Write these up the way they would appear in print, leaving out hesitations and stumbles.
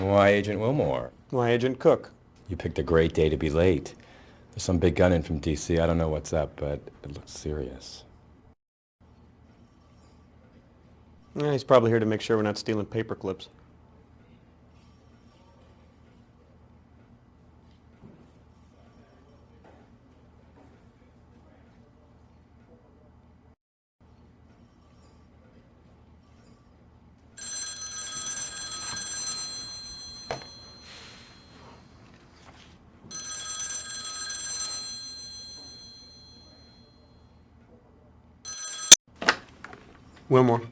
Why, Agent Willmore? Why, Agent Cook? You picked a great day to be late. There's some big gun in from D.C. I don't know what's up, but it looks serious. He's probably here to make sure we're not stealing paper clips. Willmore.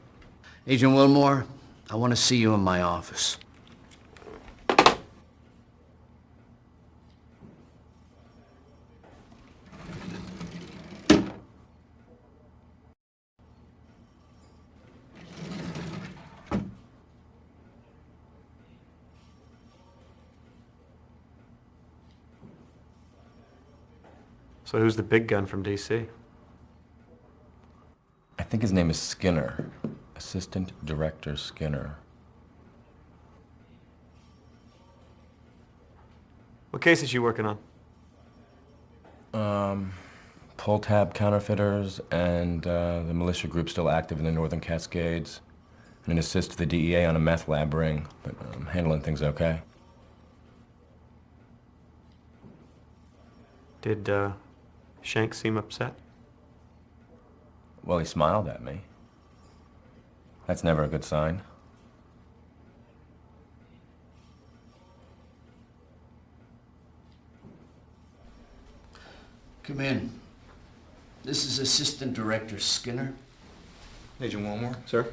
Agent Willmore, I want to see you in my office. So who's the big gun from D.C.? I think his name is Skinner. Assistant Director Skinner. What case is she working on? Pull tab counterfeiters and the militia group still active in the Northern Cascades. And an assist to the DEA on a meth lab ring, but handling things okay. Did Shanks seem upset? Well, he smiled at me. That's never a good sign. Come in. This is Assistant Director Skinner. Agent Willmore? Sir?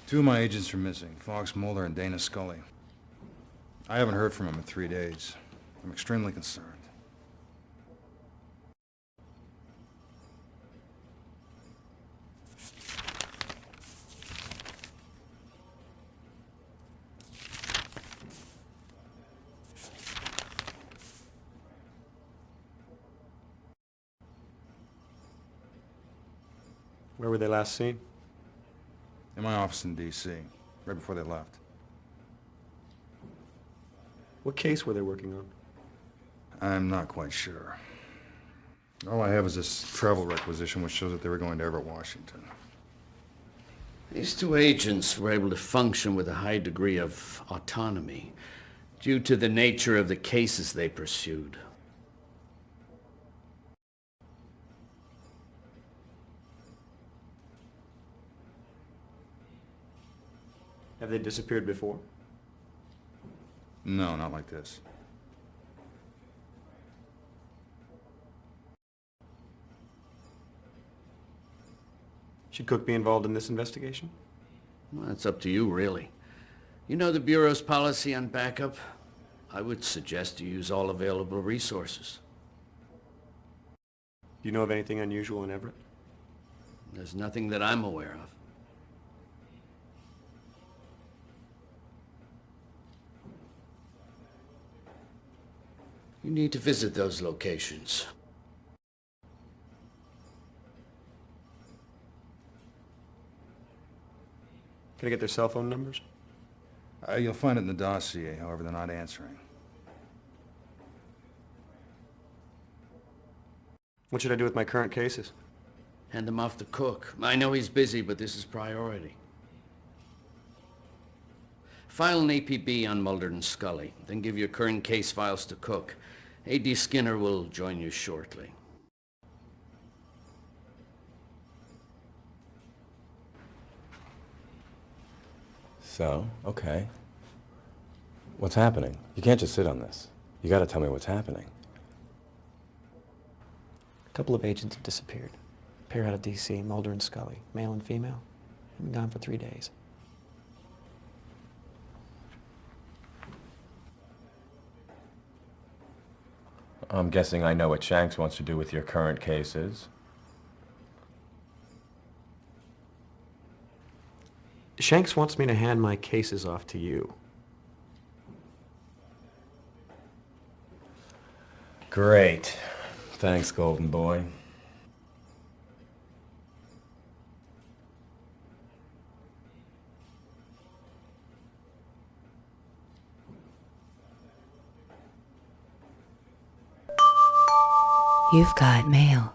Two of my agents are missing, Fox Mulder and Dana Scully. I haven't heard from them in 3 days. I'm extremely concerned. Where were they last seen? In my office in D.C., right before they left. What case were they working on? I'm not quite sure. All I have is this travel requisition which shows that they were going to Everett, Washington. These two agents were able to function with a high degree of autonomy due to the nature of the cases they pursued. Have they disappeared before? No, not like this. Should Cook be involved in this investigation? Well, that's up to you, really. You know the Bureau's policy on backup? I would suggest you use all available resources. Do you know of anything unusual in Everett? There's nothing that I'm aware of. You need to visit those locations. Can I get their cell phone numbers? You'll find it in the dossier, however, they're not answering. What should I do with my current cases? Hand them off to Cook. I know he's busy, but this is priority. File an APB on Mulder and Scully, then give your current case files to Cook. A.D. Skinner will join you shortly. So, okay. What's happening? You can't just sit on this. You gotta tell me what's happening. A couple of agents have disappeared. A pair out of D.C., Mulder and Scully, male and female. They've been gone for 3 days. I'm guessing I know what Shanks wants to do with your current cases. Shanks wants me to hand my cases off to you. Great. Thanks, Golden Boy. You've got mail.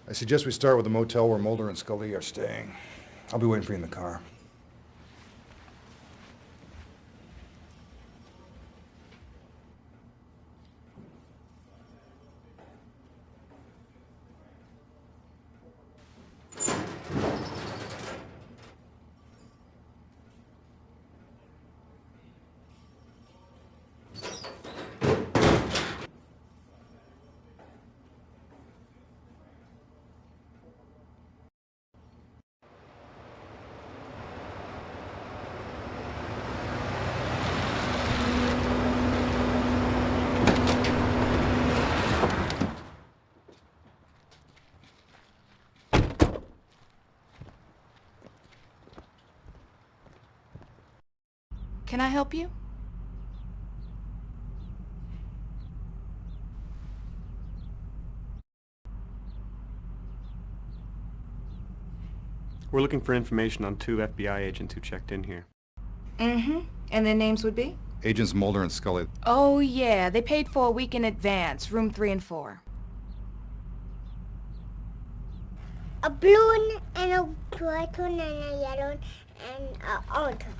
I suggest we start with the motel where Mulder and Scully are staying. I'll be waiting for you in the car. Can I help you? We're looking for information on 2 FBI agents who checked in here. Mm-hmm. And their names would be? Agents Mulder and Scully. Oh, yeah. They paid for a week in advance. Room 3 and 4. A blue one and a white one and a yellow one and a orange one.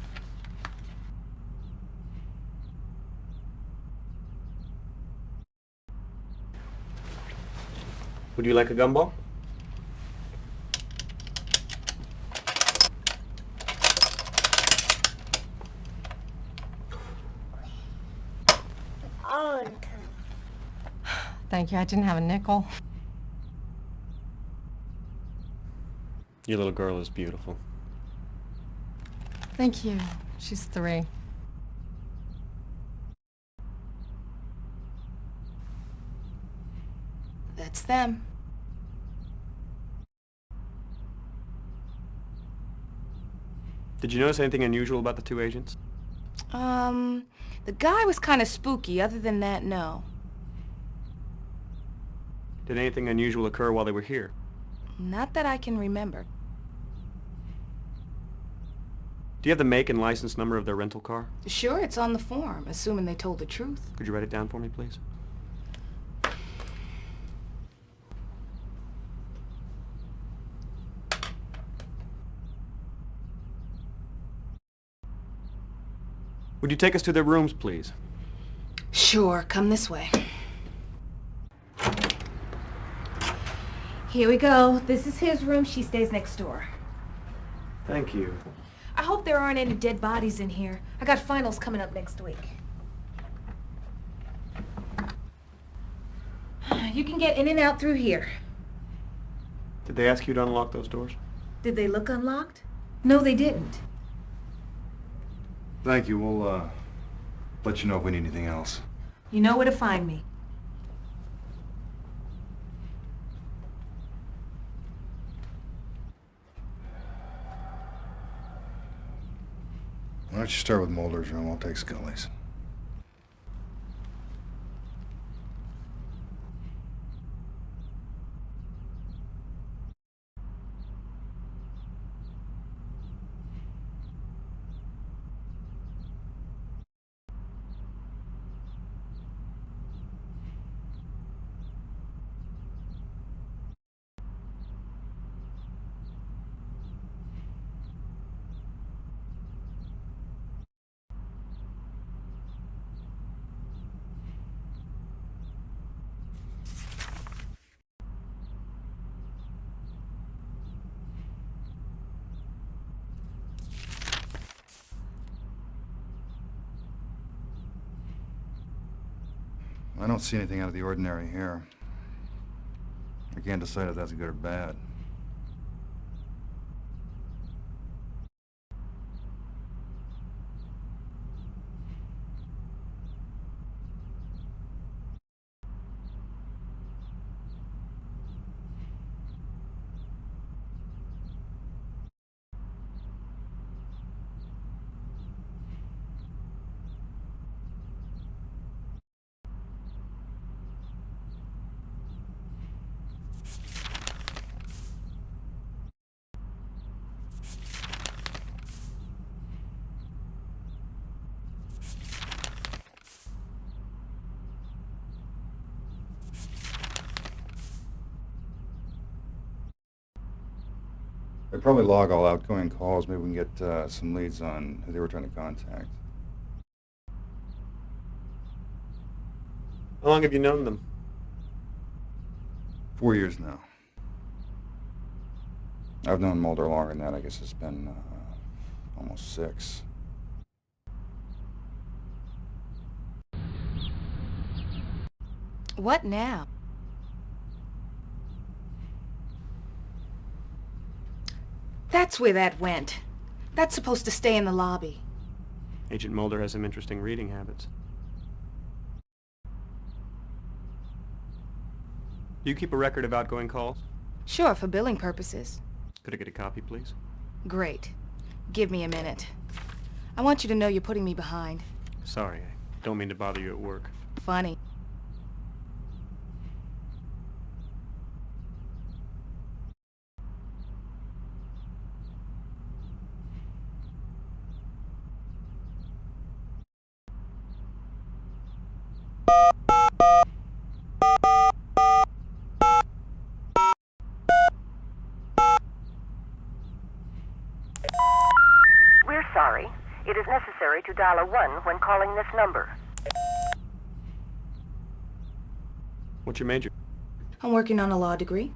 Would you like a gumball? Orange. Thank you. I didn't have a nickel. Your little girl is beautiful. Thank you. She's 3. That's them. Did you notice anything unusual about the 2 agents? The guy was kind of spooky. Other than that, no. Did anything unusual occur while they were here? Not that I can remember. Do you have the make and license number of their rental car? Sure, it's on the form, assuming they told the truth. Could you write it down for me, please? Would you take us to their rooms, please? Sure, come this way. Here we go. This is his room. She stays next door. Thank you. I hope there aren't any dead bodies in here. I got finals coming up next week. You can get in and out through here. Did they ask you to unlock those doors? Did they look unlocked? No, they didn't. Thank you. We'll, let you know if we need anything else. You know where to find me. don't you start with Mulder's room? I'll take Scully's. I don't see anything out of the ordinary here. I can't decide if that's good or bad. They probably log all outgoing calls. Maybe we can get some leads on who they were trying to contact. How long have you known them? 4 years now. I've known Mulder longer than that. I guess it's been almost 6. What now? That's where that went. That's supposed to stay in the lobby. Agent Mulder has some interesting reading habits. Do you keep a record of outgoing calls? Sure, for billing purposes. Could I get a copy, please? Great. Give me a minute. I want you to know you're putting me behind. Sorry, I don't mean to bother you at work. Funny. We're sorry. It is necessary to dial a 1 when calling this number. What's your major? I'm working on a law degree.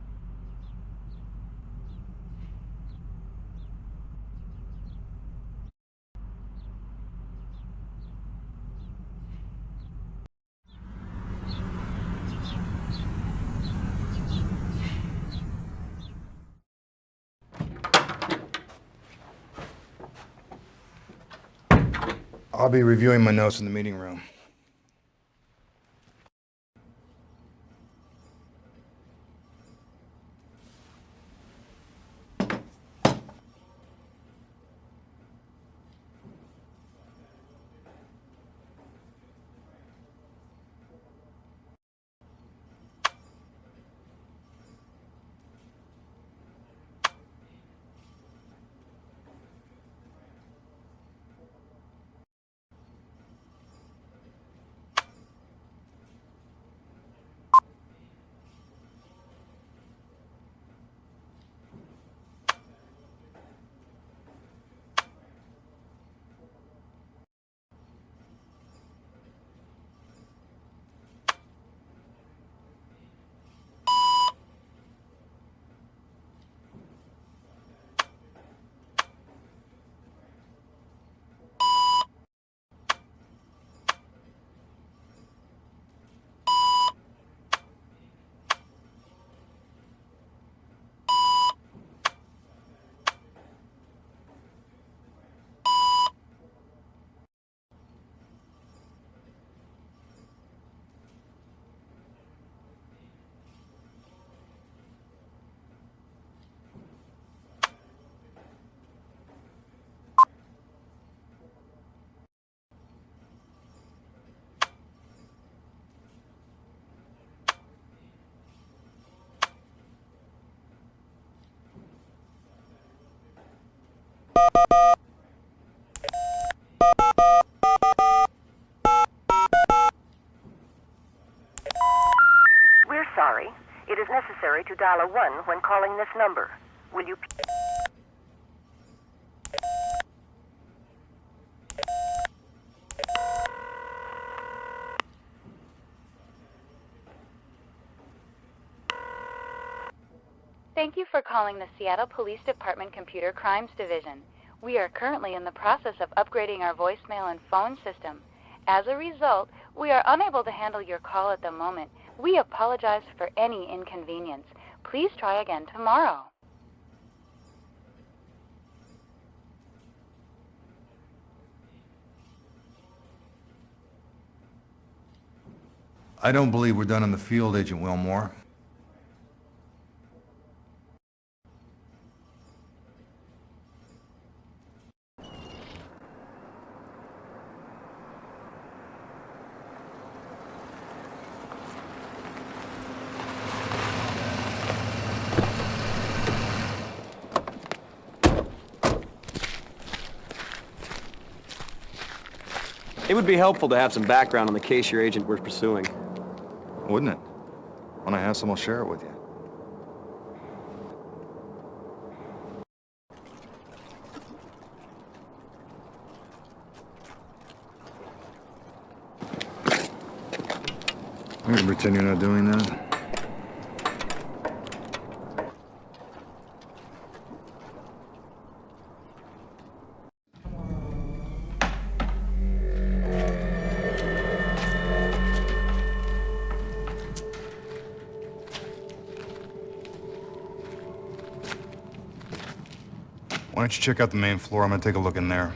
I'll be reviewing my notes in the meeting room. sorry. It is necessary to dial a 1 when calling this number. Will you... Thank you for calling the Seattle Police Department Computer Crimes Division. We are currently in the process of upgrading our voicemail and phone system. As a result, we are unable to handle your call at the moment. We apologize for any inconvenience. Please try again tomorrow. I don't believe we're done in the field, Agent Willmore. It would be helpful to have some background on the case your agent was pursuing. Wouldn't it? When I have some, I'll share it with you. I'm gonna pretend you're not doing that. Why don't you check out the main floor? I'm gonna take a look in there.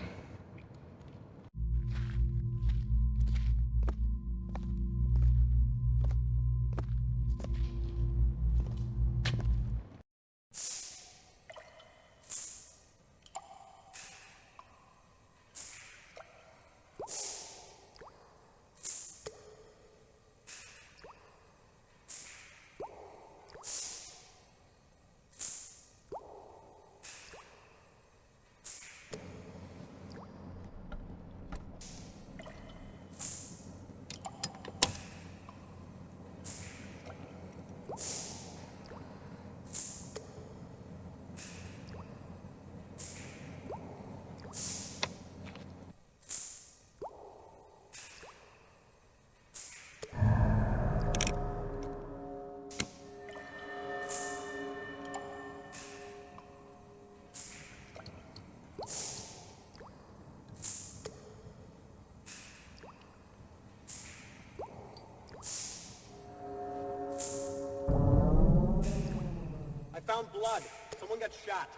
I found blood. Someone got shot.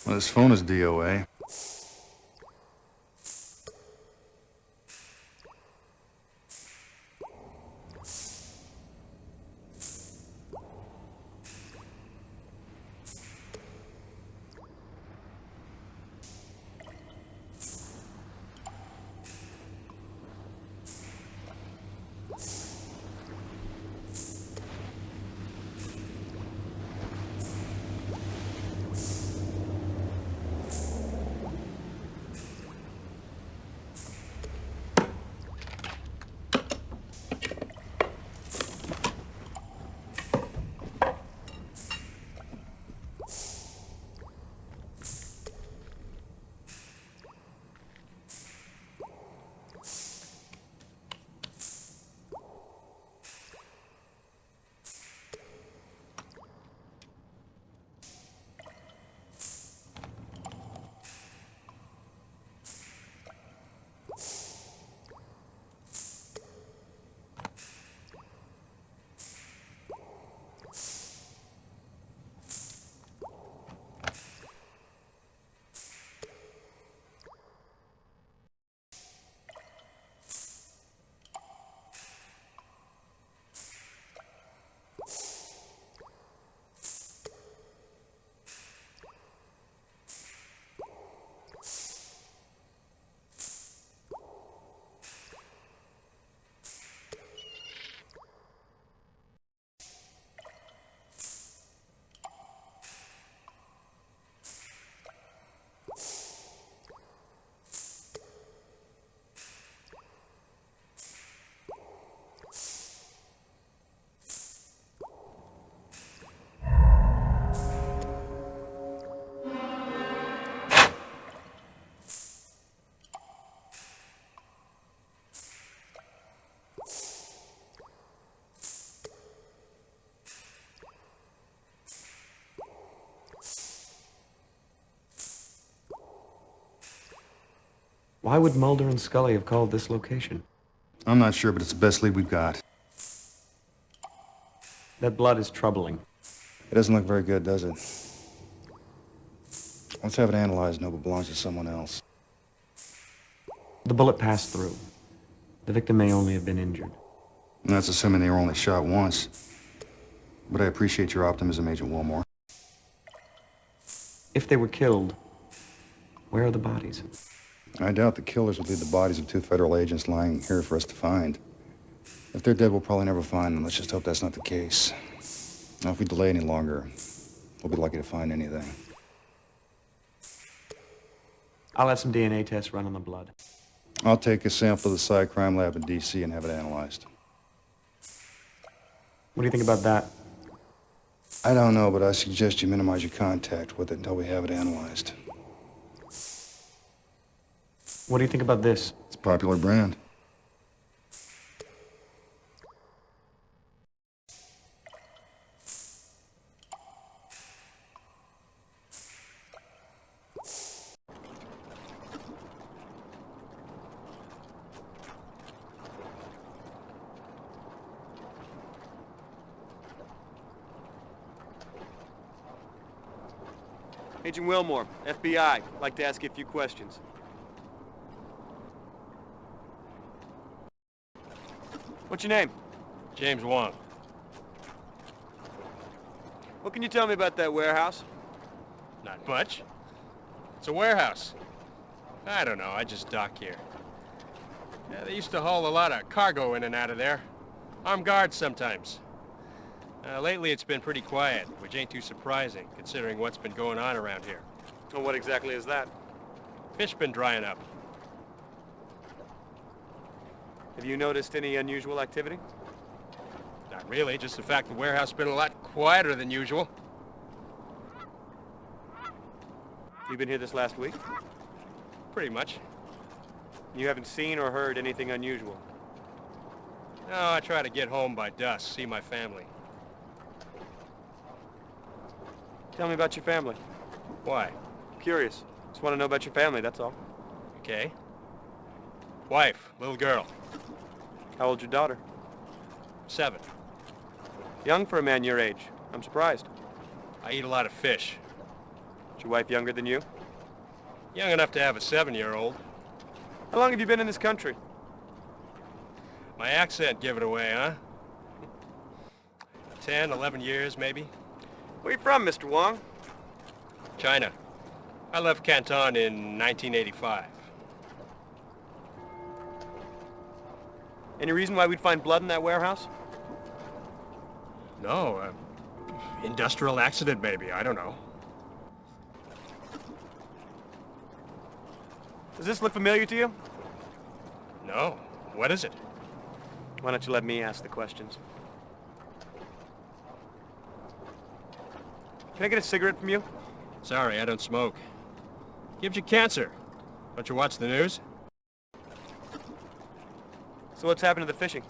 Well, this phone is DOA. Why would Mulder and Scully have called this location? I'm not sure, but it's the best lead we've got. That blood is troubling. It doesn't look very good, does it? Let's have it analyzed and hope it belongs to someone else. The bullet passed through. The victim may only have been injured. And that's assuming they were only shot once. But I appreciate your optimism, Agent Willmore. If they were killed, where are the bodies? I doubt the killers will leave the bodies of 2 federal agents lying here for us to find. If they're dead, we'll probably never find them. Let's just hope that's not the case. Now, if we delay any longer, we'll be lucky to find anything. I'll have some DNA tests run on the blood. I'll take a sample to the Psych Crime Lab in D.C. and have it analyzed. What do you think about that? I don't know, but I suggest you minimize your contact with it until we have it analyzed. What do you think about this? It's a popular brand. Agent Willmore, FBI. I'd like to ask you a few questions. What's your name? James Wong. What can you tell me about that warehouse? Not much. It's a warehouse. I don't know, I just dock here. Yeah, they used to haul a lot of cargo in and out of there. Armed guards sometimes. Lately it's been pretty quiet, which ain't too surprising, considering what's been going on around here. Well, what exactly is that? Fish been drying up. Have you noticed any unusual activity? Not really, just the fact the warehouse has been a lot quieter than usual. You been here this last week? Pretty much. You haven't seen or heard anything unusual? No, I try to get home by dusk, see my family. Tell me about your family. Why? Curious. Just want to know about your family, that's all. Okay. Wife, little girl. How old's your daughter? 7. Young for a man your age. I'm surprised. I eat a lot of fish. Is your wife younger than you? Young enough to have a 7-year-old. How long have you been in this country? My accent give it away, huh? 10, 11 years, maybe. Where you from, Mr. Wong? China. I left Canton in 1985. Any reason why we'd find blood in that warehouse? No, industrial accident, maybe. I don't know. Does this look familiar to you? No. What is it? Why don't you let me ask the questions? Can I get a cigarette from you? Sorry, I don't smoke. Gives you cancer. Don't you watch the news? So what's happened to the fishing?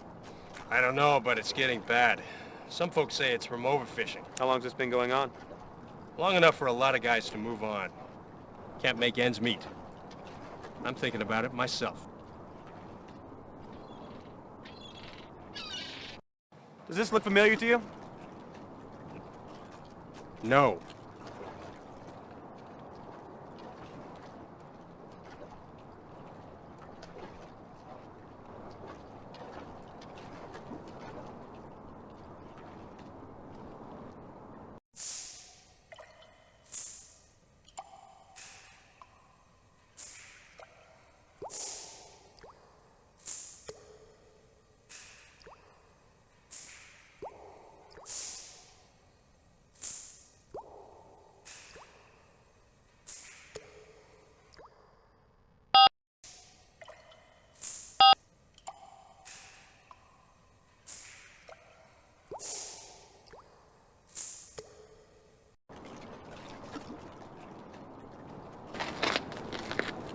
I don't know, but it's getting bad. Some folks say it's from overfishing. How long's this been going on? Long enough for a lot of guys to move on. Can't make ends meet. I'm thinking about it myself. Does this look familiar to you? No.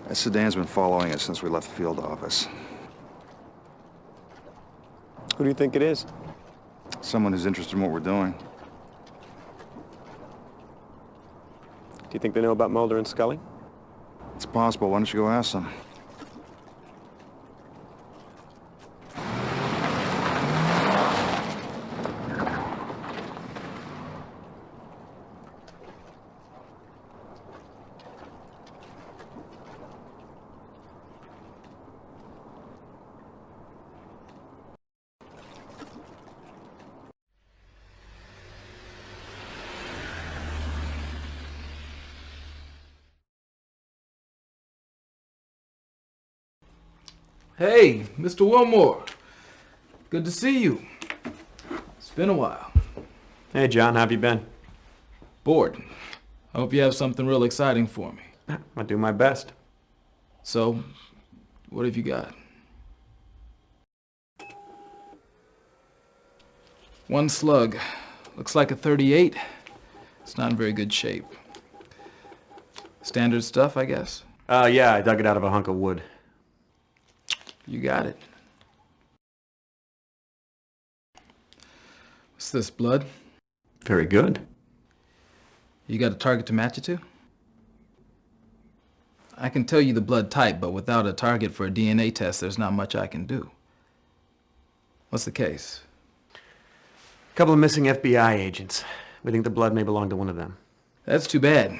That sedan's been following us since we left the field office. Who do you think it is? Someone who's interested in what we're doing. Do you think they know about Mulder and Scully? It's possible. Why don't you go ask them? Hey, Mr. Willmore. Good to see you. It's been a while. Hey, John, how have you been? Bored. I hope you have something real exciting for me. I do my best. So, what have you got? One slug. Looks like a 38. It's not in very good shape. Standard stuff, I guess? Yeah, I dug it out of a hunk of wood. You got it. What's this, blood? Very good. You got a target to match it to? I can tell you the blood type, but without a target for a DNA test, there's not much I can do. What's the case? A couple of missing FBI agents. We think the blood may belong to one of them. That's too bad.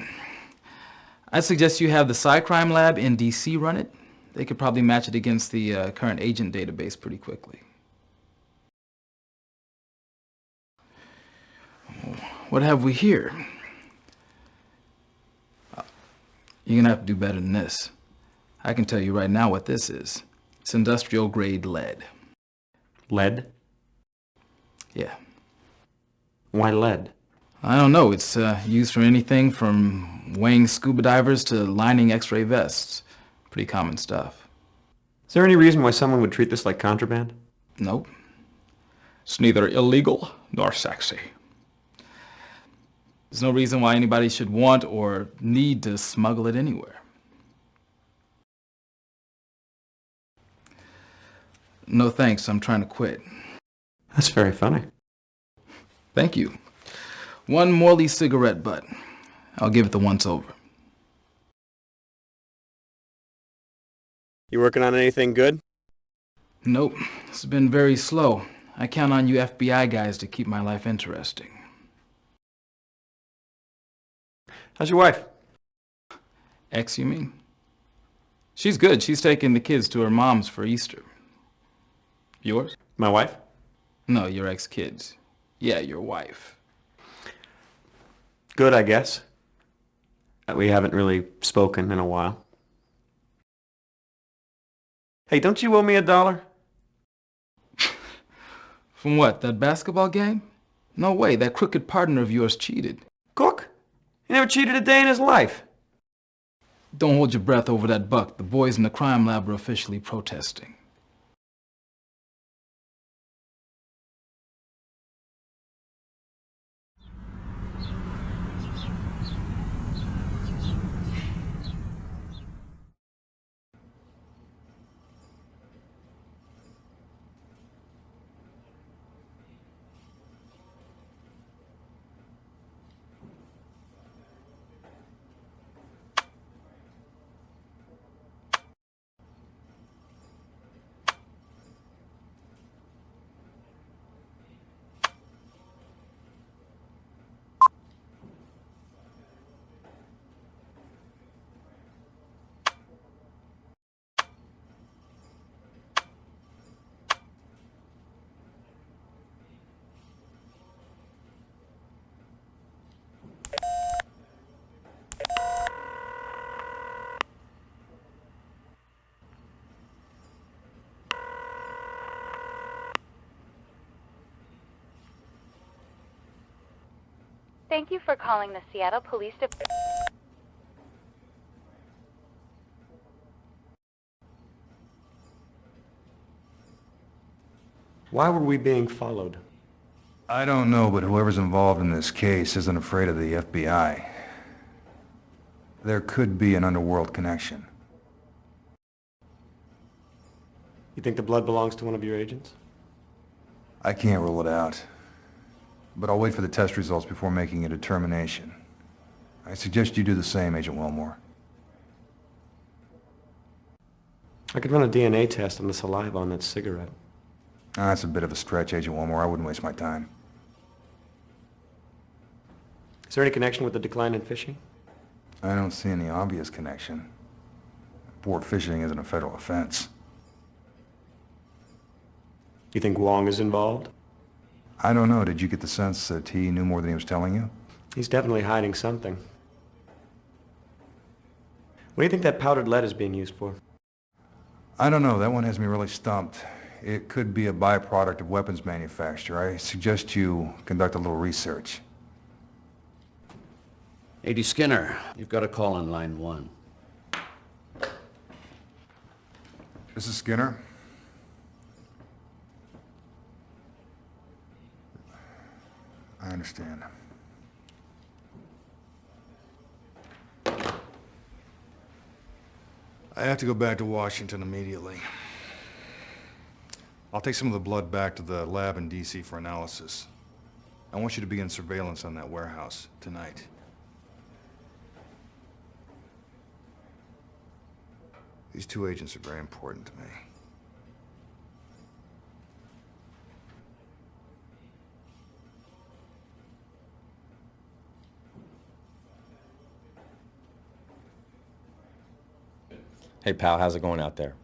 I suggest you have the Cycrime lab in DC run it. They could probably match it against the current agent database pretty quickly. What have we here? You're gonna have to do better than this. I can tell you right now what this is. It's industrial grade lead. Lead? Yeah. Why lead? I don't know. It's used for anything from weighing scuba divers to lining X-ray vests. Pretty common stuff. Is there any reason why someone would treat this like contraband? Nope. It's neither illegal nor sexy. There's no reason why anybody should want or need to smuggle it anywhere. No thanks, I'm trying to quit. That's very funny. Thank you. One Morley cigarette butt. I'll give it the once over. You working on anything good? Nope. It's been very slow. I count on you FBI guys to keep my life interesting. How's your wife? Ex, you mean? She's good. She's taking the kids to her mom's for Easter. Yours? My wife? No, your ex-kids. Yeah, your wife. Good, I guess. We haven't really spoken in a while. Hey, don't you owe me $1? From what, that basketball game? No way, that crooked partner of yours cheated. Cook? He never cheated a day in his life. Don't hold your breath over that buck. The boys in the crime lab are officially protesting. Thank you for calling the Seattle Police Department. Why were we being followed? I don't know, but whoever's involved in this case isn't afraid of the FBI. There could be an underworld connection. You think the blood belongs to one of your agents? I can't rule it out. But I'll wait for the test results before making a determination. I suggest you do the same, Agent Willmore. I could run a DNA test on the saliva on that cigarette. That's a bit of a stretch, Agent Willmore. I wouldn't waste my time. Is there any connection with the decline in fishing? I don't see any obvious connection. Sport fishing isn't a federal offense. You think Wong is involved? I don't know. Did you get the sense that he knew more than he was telling you? He's definitely hiding something. What do you think that powdered lead is being used for? I don't know. That one has me really stumped. It could be a byproduct of weapons manufacture. I suggest you conduct a little research. A.D. Skinner, you've got a call on line 1. This is Skinner. I understand. I have to go back to Washington immediately. I'll take some of the blood back to the lab in D.C. for analysis. I want you to begin surveillance on that warehouse tonight. These 2 agents are very important to me. Hey, pal, how's it going out there?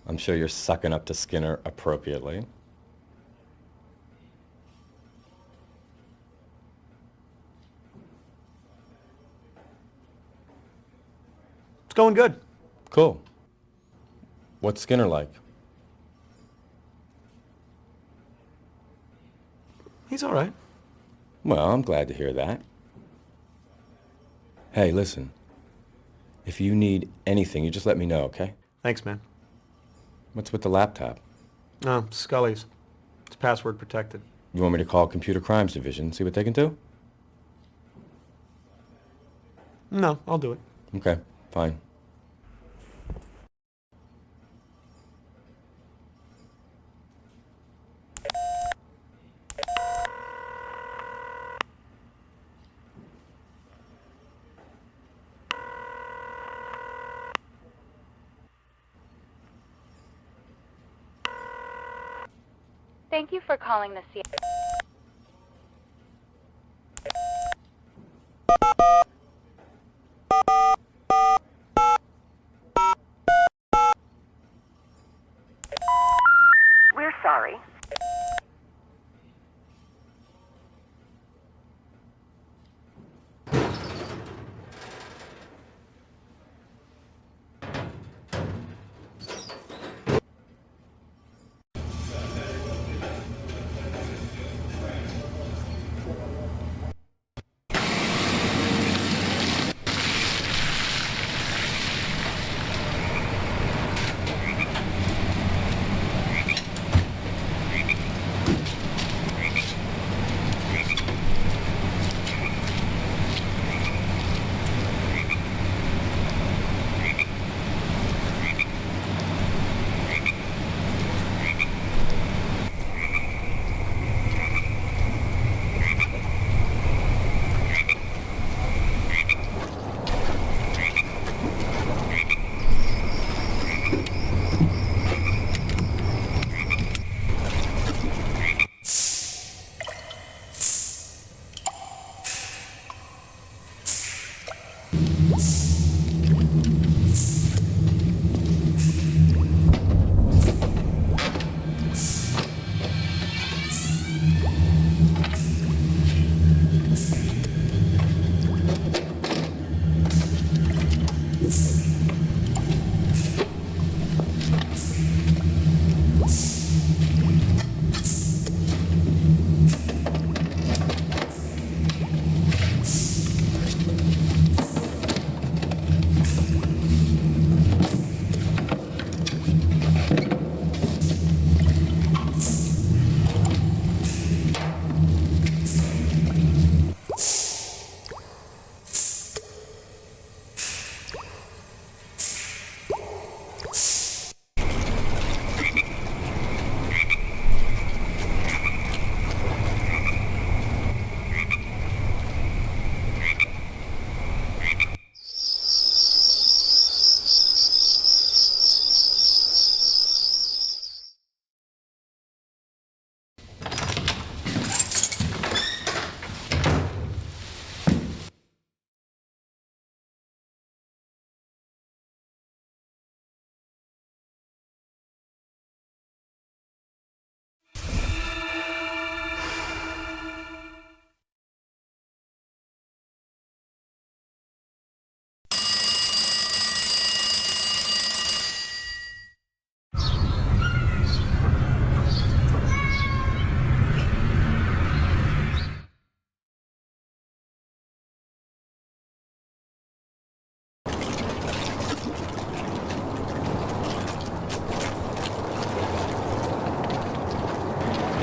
I'm sure you're sucking up to Skinner appropriately. It's going good. Cool. What's Skinner like? He's all right. Well, I'm glad to hear that. Hey, listen. If you need anything, you just let me know, okay? Thanks, man. What's with the laptop? No, Scully's. It's password protected. You want me to call Computer Crimes Division, see what they can do? No, I'll do it. Okay, fine. Thank you for calling the Seattle. We're sorry.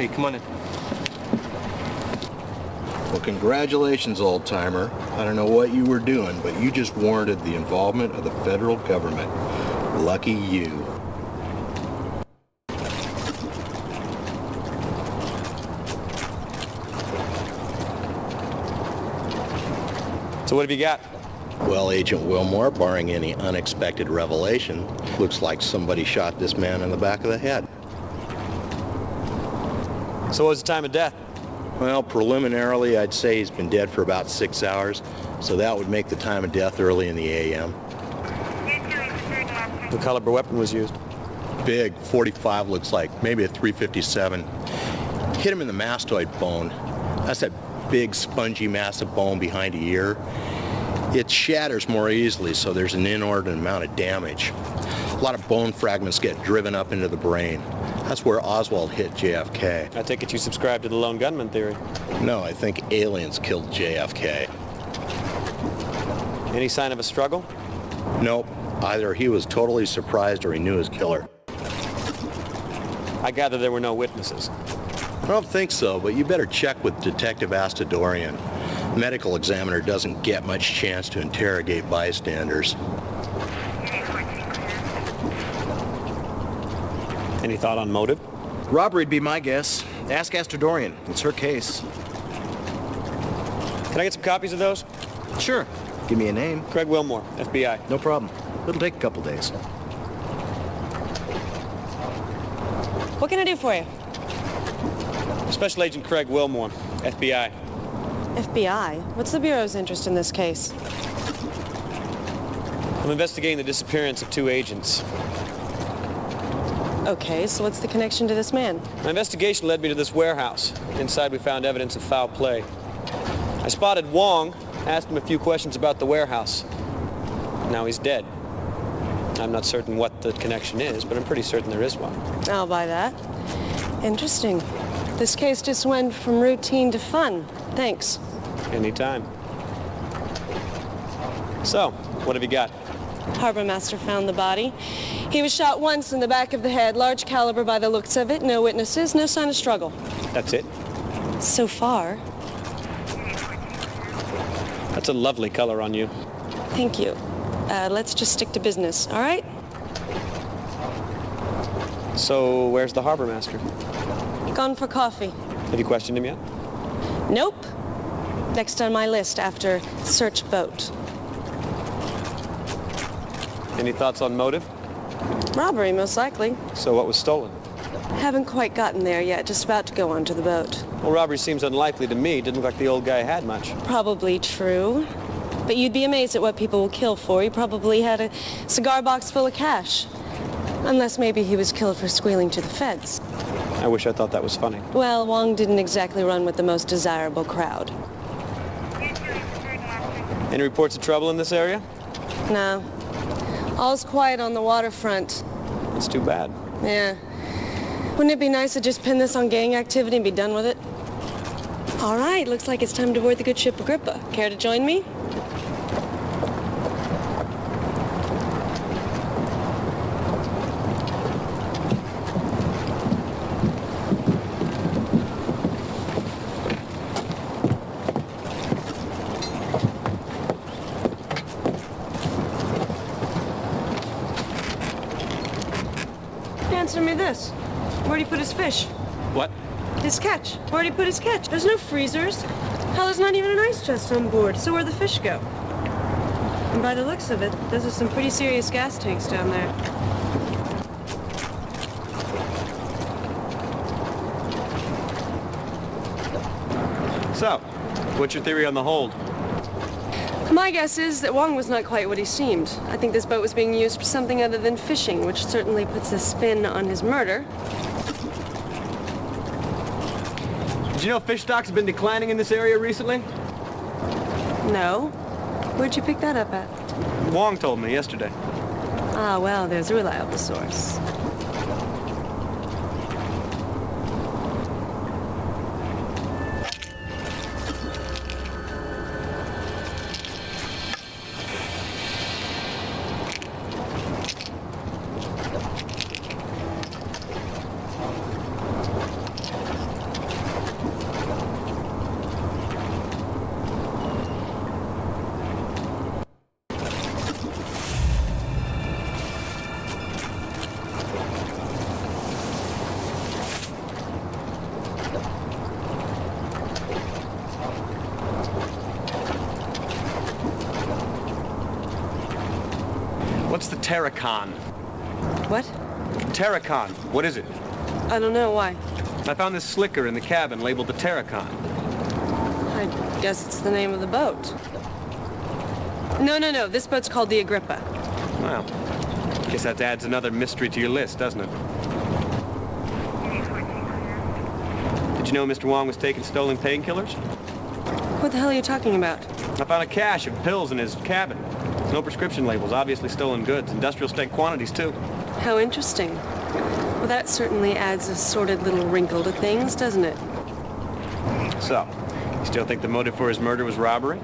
Hey, come on in. Well, congratulations, old-timer. I don't know what you were doing, but you just warranted the involvement of the federal government. Lucky you. So what have you got? Well, Agent Willmore, barring any unexpected revelation, looks like somebody shot this man in the back of the head. So what was the time of death? Well, preliminarily, I'd say he's been dead for about 6 hours, so that would make the time of death early in the a.m. What caliber weapon was used? Big, 45 looks like, maybe a 357. Hit him in the mastoid bone. That's that big, spongy, massive bone behind the ear. It shatters more easily, so there's an inordinate amount of damage. A lot of bone fragments get driven up into the brain. That's where Oswald hit JFK. I take it you subscribe to the lone gunman theory. No, I think aliens killed JFK. Any sign of a struggle? Nope. Either he was totally surprised or he knew his killer. I gather there were no witnesses. I don't think so, but you better check with Detective Astadorian. Medical examiner doesn't get much chance to interrogate bystanders. Any thought on motive? Robbery'd be my guess. Ask Astadorian. It's her case. Can I get some copies of those? Sure. Give me a name. Craig Willmore, FBI. No problem. It'll take a couple days. What can I do for you? Special Agent Craig Willmore, FBI. FBI? What's the Bureau's interest in this case? I'm investigating the disappearance of 2 agents. Okay, so what's the connection to this man? My investigation led me to this warehouse. Inside we found evidence of foul play. I spotted Wong, asked him a few questions about the warehouse. Now he's dead. I'm not certain what the connection is, but I'm pretty certain there is one. I'll buy that. Interesting. This case just went from routine to fun. Thanks. Anytime. So, what have you got? Harbor Master found the body. He was shot once in the back of the head, large caliber by the looks of it, no witnesses, no sign of struggle. That's it? So far. That's a lovely color on you. Thank you. Let's just stick to business, all right? So, where's the harbor master? Gone for coffee. Have you questioned him yet? Nope. Next on my list after search boat. Any thoughts on motive? Robbery, most likely. So what was stolen? Haven't quite gotten there yet, just about to go onto the boat. Well, robbery seems unlikely to me. Didn't look like the old guy had much. Probably true. But you'd be amazed at what people will kill for. He probably had a cigar box full of cash. Unless maybe he was killed for squealing to the feds. I wish I thought that was funny. Well, Wong didn't exactly run with the most desirable crowd. Any reports of trouble in this area? No. All's quiet on the waterfront. That's too bad. Yeah. Wouldn't it be nice to just pin this on gang activity and be done with it? All right, looks like it's time to board the good ship Agrippa. Care to join me? Answer me this. Where'd he put his fish? What? His catch. Where'd he put his catch? There's no freezers. Hell, there's not even an ice chest on board. So where'd the fish go? And by the looks of it, those are some pretty serious gas tanks down there. So, what's your theory on the hold? My guess is that Wong was not quite what he seemed. I think this boat was being used for something other than fishing, which certainly puts a spin on his murder. Did you know fish stocks have been declining in this area recently? No. Where'd you pick that up at? Wong told me yesterday. Ah, well, there's a reliable source. Terracon. What? Terracon. What is it? I don't know. Why? I found this slicker in the cabin labeled the Terracon. I guess it's the name of the boat. No. This boat's called the Agrippa. Well, guess that adds another mystery to your list, doesn't it? Did you know Mr. Wong was taking stolen painkillers? What the hell are you talking about? I found a cache of pills in his cabin. No prescription labels, obviously stolen goods, industrial state quantities too. How interesting. Well, that certainly adds a sordid little wrinkle to things, doesn't it? So, you still think the motive for his murder was robbery?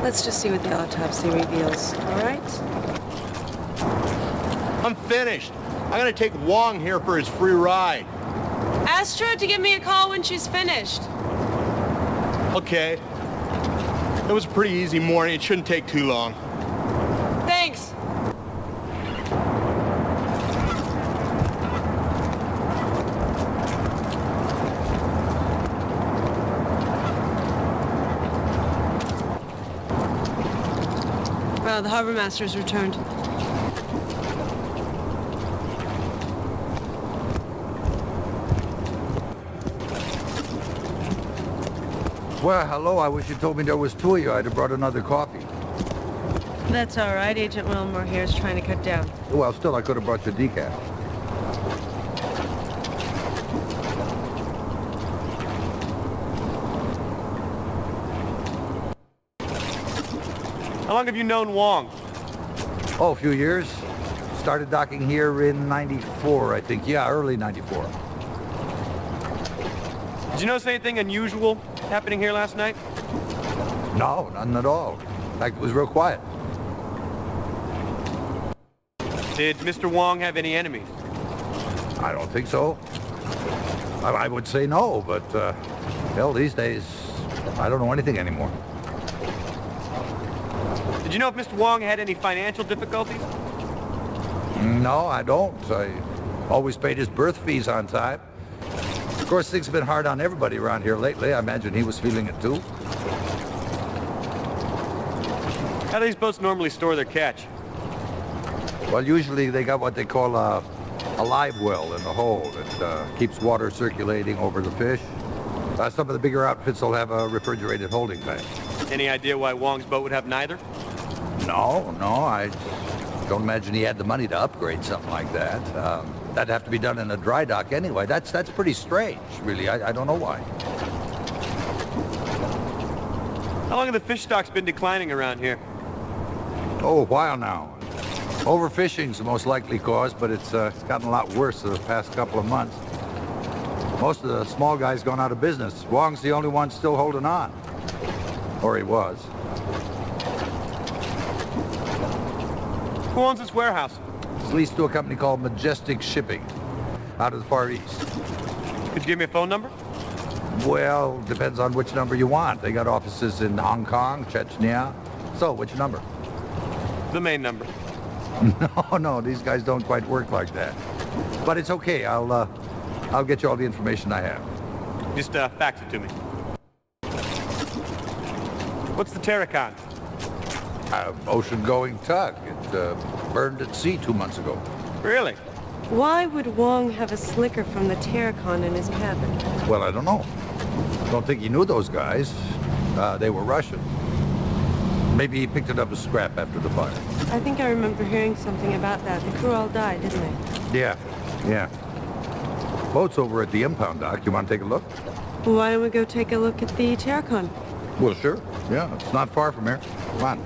Let's just see what the autopsy reveals, all right? I'm finished. I'm gonna take Wong here for his free ride. Ask her to give me a call when she's finished. Okay. It was a pretty easy morning. It shouldn't take too long. Thanks. Wow, the harbor master's returned. Well, hello. I wish you told me there was two of you. I'd have brought another coffee. That's all right. Agent Willmore here is trying to cut down. Well, still, I could have brought you decaf. How long have you known Wong? Oh, a few years. Started docking here in '94, I think. Yeah, early '94. Did you notice anything unusual happening here last night? No, none at all. In fact, it was real quiet. Did Mr. Wong have any enemies? I don't think so. I would say no, but, hell, these days, I don't know anything anymore. Did you know if Mr. Wong had any financial difficulties? No, I don't. I always paid his birth fees on time. Of course, things have been hard on everybody around here lately. I imagine he was feeling it too. How do these boats normally store their catch? Well, usually they got what they call a live well in the hold. It keeps water circulating over the fish. Some of the bigger outfits will have a refrigerated holding tank. Any idea why Wong's boat would have neither? No, I don't imagine he had the money to upgrade something like that. That'd have to be done in a dry dock anyway. That's pretty strange, really. I don't know why. How long have the fish stocks been declining around here? Oh, a while now. Overfishing's the most likely cause, but it's gotten a lot worse the past couple of months. Most of the small guys gone out of business. Wong's the only one still holding on. Or he was. Who owns this warehouse? It's leased to a company called Majestic Shipping, out of the Far East. Could you give me a phone number? Well, depends on which number you want. They got offices in Hong Kong, Chechnya. So, which number? The main number. No, these guys don't quite work like that. But it's okay. I'll get you all the information I have. Just fax it to me. What's the Terracon? Ocean-going tug. It burned at sea 2 months ago. Really? Why would Wong have a slicker from the Terracon in his cabin? Well, I don't know. Don't think he knew those guys. They were Russian. Maybe he picked it up as scrap after the fire. I think I remember hearing something about that. The crew all died, didn't they? Yeah. Boat's over at the impound dock. You want to take a look? Well, why don't we go take a look at the Terracon? Well, sure. Yeah, it's not far from here. Come on.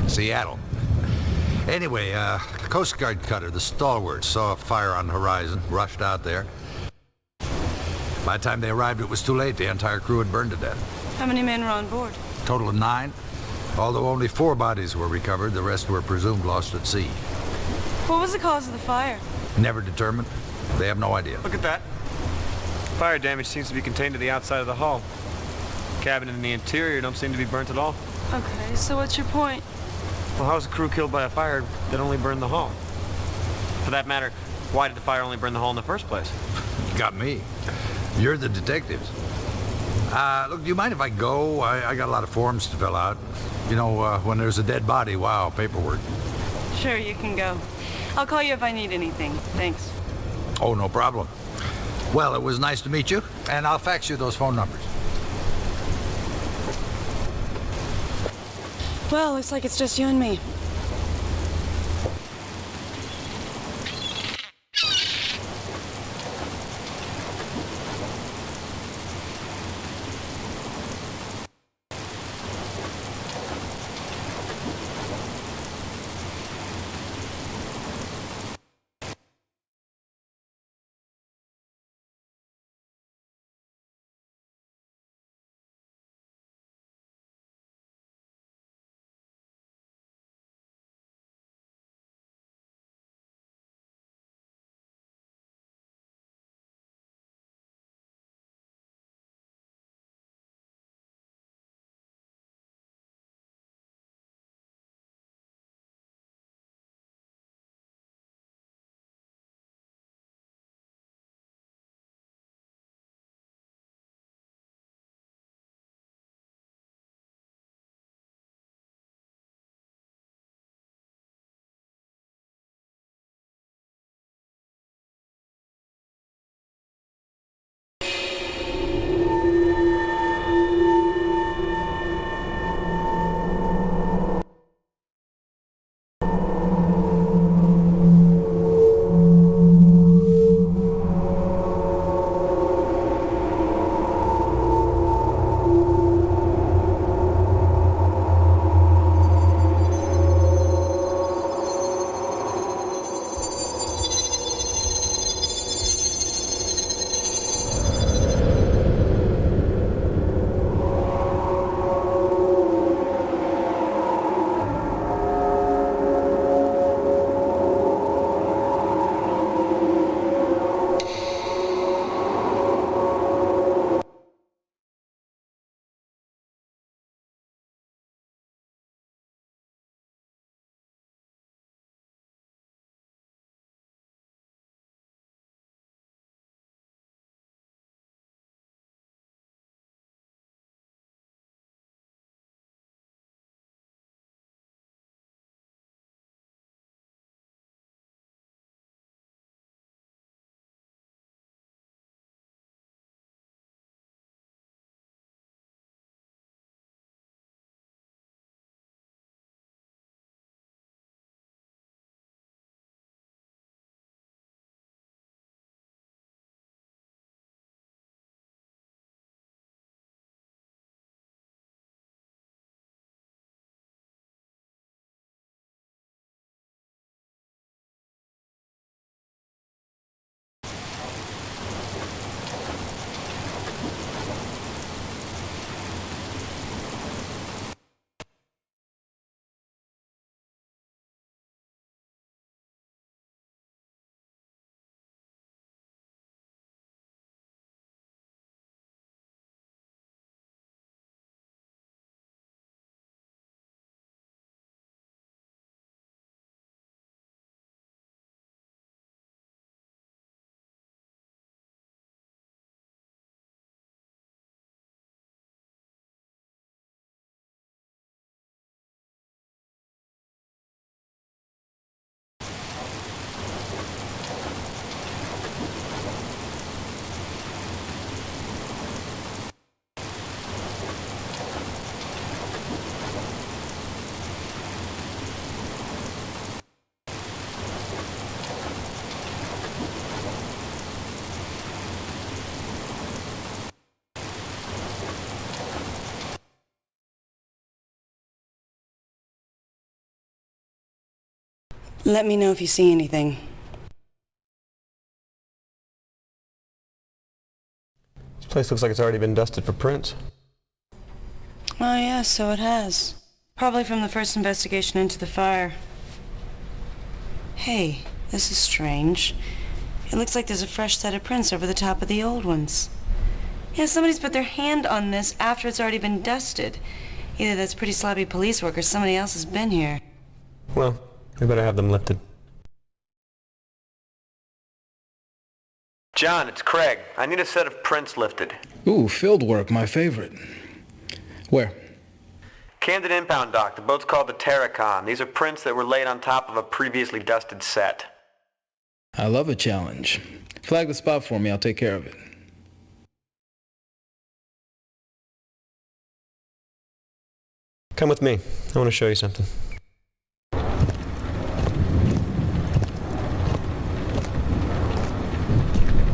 Seattle. Anyway, Coast Guard cutter, the Stalwart, saw a fire on the horizon, rushed out there. By the time they arrived, it was too late. The entire crew had burned to death. How many men were on board? Total of 9. Although only 4 bodies were recovered, the rest were presumed lost at sea. What was the cause of the fire? Never determined. They have no idea. Look at that. Fire damage seems to be contained to the outside of the hull. cabin in the interior don't seem to be burnt at all. Okay, so what's your point? Well, how was the crew killed by a fire that only burned the hull? For that matter, why did the fire only burn the hull in the first place? You got me. You're the detectives. Look, do you mind if I go? I got a lot of forms to fill out. You know, when there's a dead body, wow, paperwork. Sure, you can go. I'll call you if I need anything. Thanks. Oh, no problem. Well, it was nice to meet you, and I'll fax you those phone numbers. Well, looks like it's just you and me. Let me know if you see anything. This place looks like it's already been dusted for prints. Oh, yeah, so it has. Probably from the first investigation into the fire. Hey, this is strange. It looks like there's a fresh set of prints over the top of the old ones. Yeah, somebody's put their hand on this after it's already been dusted. Either that's pretty sloppy police work or somebody else has been here. Well, we better have them lifted. John, it's Craig. I need a set of prints lifted. Ooh, field work, my favorite. Where? Camden Impound Dock. The boat's called the Terracon. These are prints that were laid on top of a previously dusted set. I love a challenge. Flag the spot for me, I'll take care of it. Come with me. I want to show you something.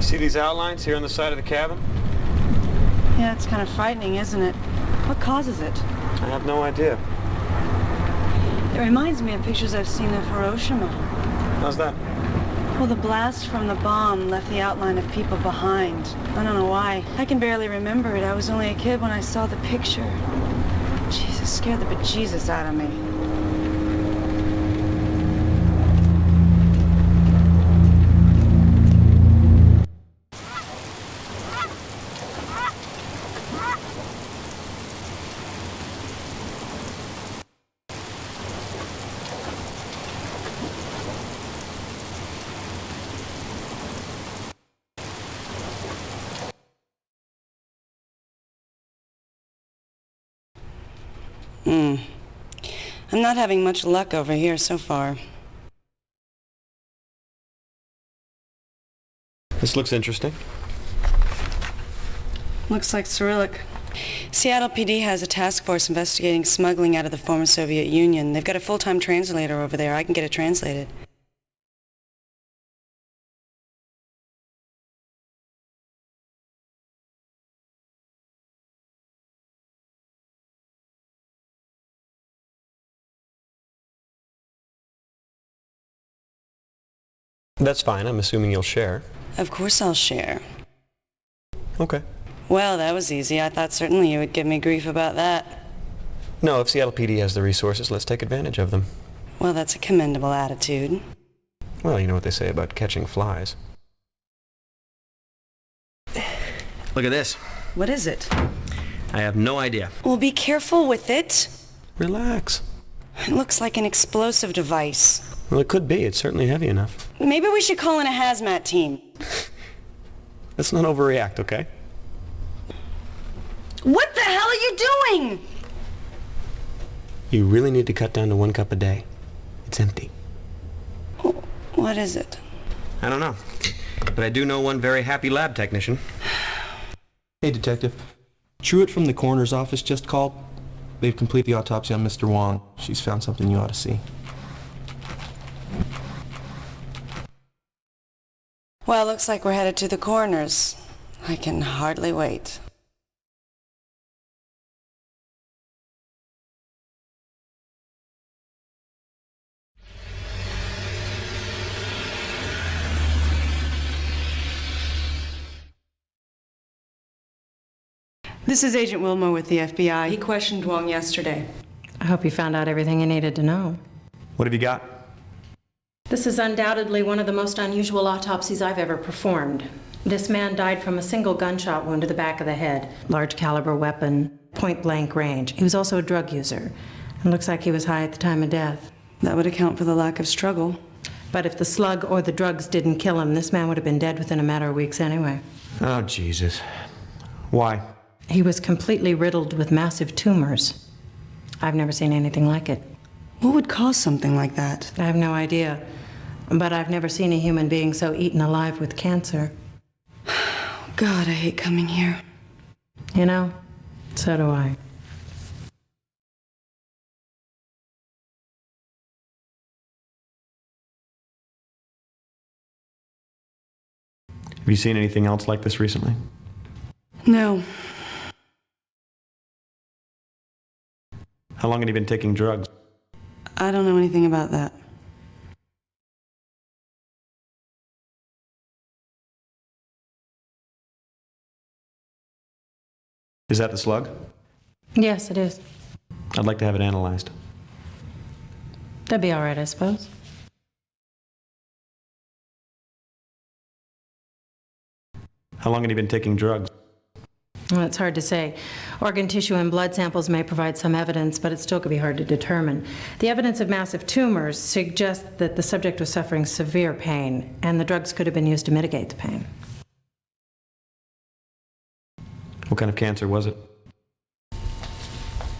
See these outlines here on the side of the cabin? Yeah, it's kind of frightening, isn't it? What causes it? I have no idea. It reminds me of pictures I've seen of Hiroshima. How's that? Well, the blast from the bomb left the outline of people behind. I don't know why. I can barely remember it. I was only a kid when I saw the picture. Jesus, scared the bejesus out of me. I'm not having much luck over here so far. This looks interesting. Looks like Cyrillic. Seattle PD has a task force investigating smuggling out of the former Soviet Union. They've got a full-time translator over there. I can get it translated. That's fine. I'm assuming you'll share. Of course I'll share. Okay. Well, that was easy. I thought certainly you would give me grief about that. No, if Seattle PD has the resources, let's take advantage of them. Well, that's a commendable attitude. Well, you know what they say about catching flies. Look at this. What is it? I have no idea. Well, be careful with it. Relax. It looks like an explosive device. Well, it could be. It's certainly heavy enough. Maybe we should call in a hazmat team. Let's not overreact, okay? What the hell are you doing? You really need to cut down to 1 cup a day. It's empty. What is it? I don't know. But I do know one very happy lab technician. Hey, Detective. Truett from the coroner's office just called. They've completed the autopsy on Mr. Wong. She's found something you ought to see. Well, looks like we're headed to the coroner's. I can hardly wait. This is Agent Willmore with the FBI. He questioned Wong yesterday. I hope you found out everything you needed to know. What have you got? This is undoubtedly one of the most unusual autopsies I've ever performed. This man died from a single gunshot wound to the back of the head. Large caliber weapon, point blank range. He was also a drug user. It looks like he was high at the time of death. That would account for the lack of struggle. But if the slug or the drugs didn't kill him, this man would have been dead within a matter of weeks anyway. Oh, Jesus. Why? He was completely riddled with massive tumors. I've never seen anything like it. What would cause something like that? I have no idea. But I've never seen a human being so eaten alive with cancer. God, I hate coming here. You know, so do I. Have you seen anything else like this recently? No. How long had you been taking drugs? I don't know anything about that. Is that the slug? Yes, it is. I'd like to have it analyzed. That'd be all right, I suppose. How long had you been taking drugs? Well, it's hard to say. Organ tissue and blood samples may provide some evidence, but it still could be hard to determine. The evidence of massive tumors suggests that the subject was suffering severe pain, and the drugs could have been used to mitigate the pain. What kind of cancer was it?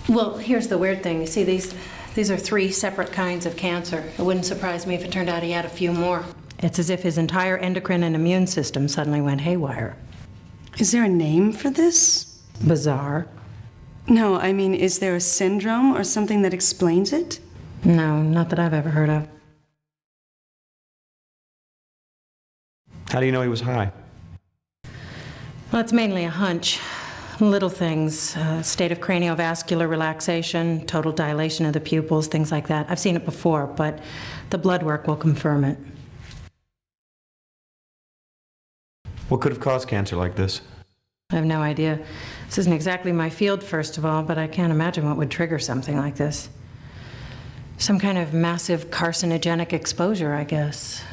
Well, here's the weird thing. You see, these are 3 separate kinds of cancer. It wouldn't surprise me if it turned out he had a few more. It's as if his entire endocrine and immune system suddenly went haywire. Is there a name for this? Bizarre. No, I mean, is there a syndrome or something that explains it? No, not that I've ever heard of. How do you know he was high? Well, it's mainly a hunch. Little things, state of craniovascular relaxation, total dilation of the pupils, things like that. I've seen it before, but the blood work will confirm it. What could have caused cancer like this? I have no idea. This isn't exactly my field, first of all, but I can't imagine what would trigger something like this. Some kind of massive carcinogenic exposure, I guess.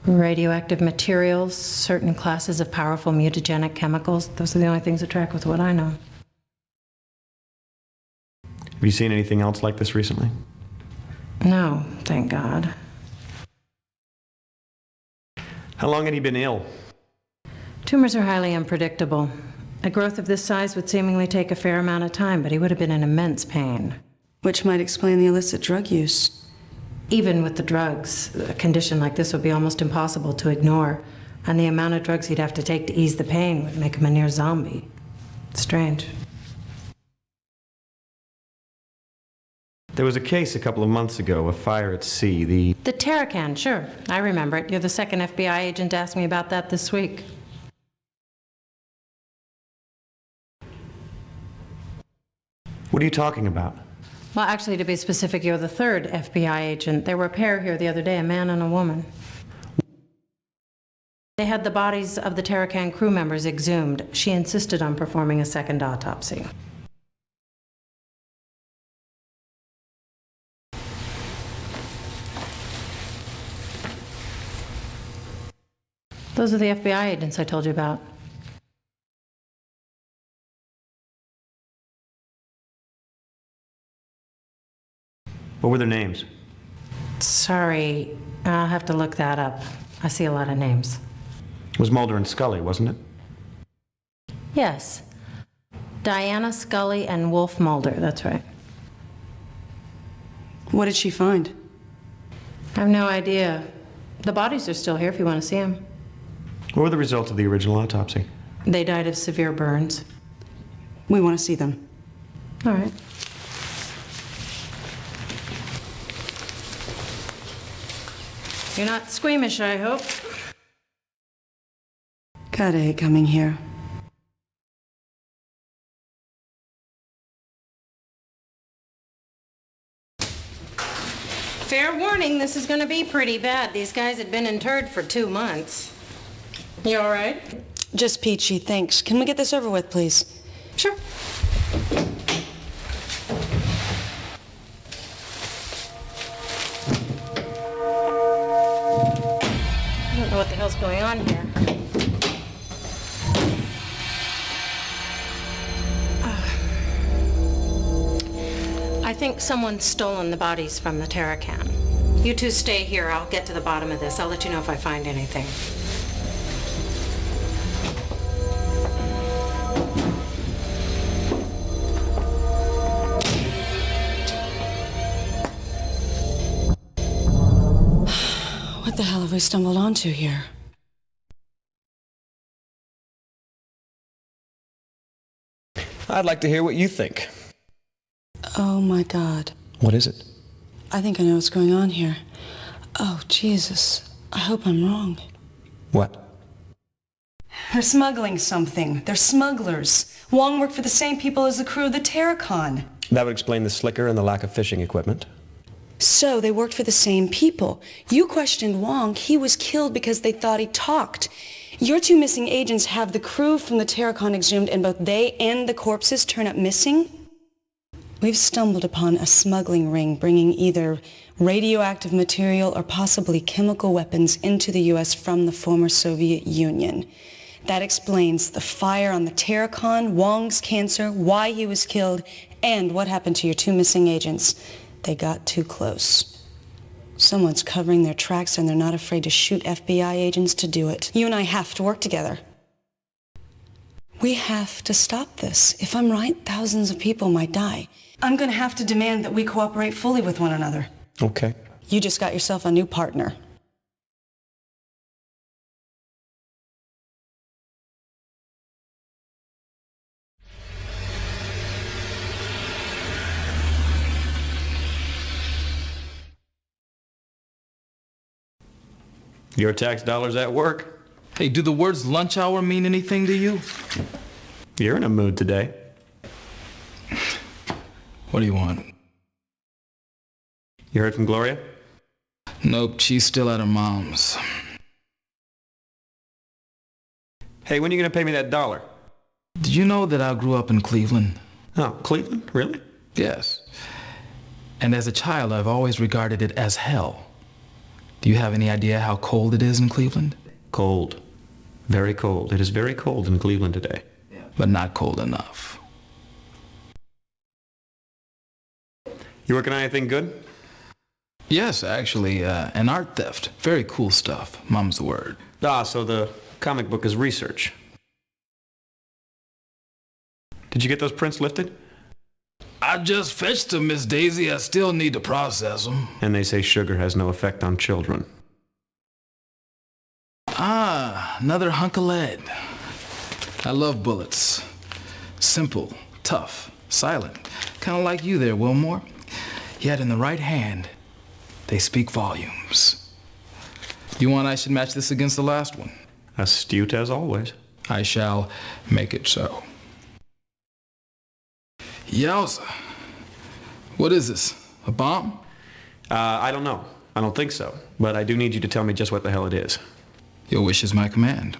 Radioactive materials, certain classes of powerful mutagenic chemicals. Those are the only things that track with what I know. Have you seen anything else like this recently? No, thank God. How long had he been ill? Tumors are highly unpredictable. A growth of this size would seemingly take a fair amount of time, but he would have been in immense pain. Which might explain the illicit drug use. Even with the drugs, a condition like this would be almost impossible to ignore, and the amount of drugs he'd have to take to ease the pain would make him a near zombie. It's strange. There was a case a couple of months ago, a fire at sea, the Terracan, sure. I remember it. You're the second FBI agent to ask me about that this week. What are you talking about? Well, actually, to be specific, you're the third FBI agent. There were a pair here the other day, a man and a woman. They had the bodies of the Terracan crew members exhumed. She insisted on performing a second autopsy. Those are the FBI agents I told you about. What were their names? Sorry, I'll have to look that up. I see a lot of names. It was Mulder and Scully, wasn't it? Yes. Diana Scully and Wolf Mulder, that's right. What did she find? I have no idea. The bodies are still here if you want to see them. What were the results of the original autopsy? They died of severe burns. We want to see them. All right. You're not squeamish, I hope. Got A coming here. Fair warning, this is going to be pretty bad. These guys had been interred for 2 months. You all right? Just peachy, thanks. Can we get this over with, please? Sure. I don't know what the hell's going on here. I think someone's stolen the bodies from the Terracan. You two stay here. I'll get to the bottom of this. I'll let you know if I find anything. What the hell have we stumbled onto here? I'd like to hear what you think. Oh my God. What is it? I think I know what's going on here. Oh, Jesus. I hope I'm wrong. What? They're smuggling something. They're smugglers. Wong worked for the same people as the crew of the Terracon. That would explain the slicker and the lack of fishing equipment. So they worked for the same people. You questioned Wong. He was killed because they thought he talked. Your two missing agents have the crew from the Terracon exhumed, and both they and the corpses turn up missing? We've stumbled upon a smuggling ring bringing either radioactive material or possibly chemical weapons into the U.S. from the former Soviet Union. That explains the fire on the Terracon, Wong's cancer, why he was killed, and what happened to your 2 missing agents. They got too close. Someone's covering their tracks, and they're not afraid to shoot FBI agents to do it. You and I have to work together. We have to stop this. If I'm right, thousands of people might die. I'm going to have to demand that we cooperate fully with one another. Okay. You just got yourself a new partner. Your tax dollars at work? Hey, do the words lunch hour mean anything to you? You're in a mood today. What do you want? You heard from Gloria? Nope, she's still at her mom's. Hey, when are you going to pay me that $1? Did you know that I grew up in Cleveland? Oh, Cleveland? Really? Yes. And as a child, I've always regarded it as hell. Do you have any idea how cold it is in Cleveland? Cold. Very cold. It is very cold in Cleveland today. But not cold enough. You working on anything good? Yes, actually, an art theft. Very cool stuff. Mum's the word. Ah, so the comic book is research. Did you get those prints lifted? I just fetched them, Miss Daisy. I still need to process them. And they say sugar has no effect on children. Ah, another hunk of lead. I love bullets. Simple, tough, silent. Kind of like you there, Willmore. Yet in the right hand, they speak volumes. You want I should match this against the last one? Astute as always. I shall make it so. Yowza. What is this? A bomb? I don't know. I don't think so. But I do need you to tell me just what the hell it is. Your wish is my command.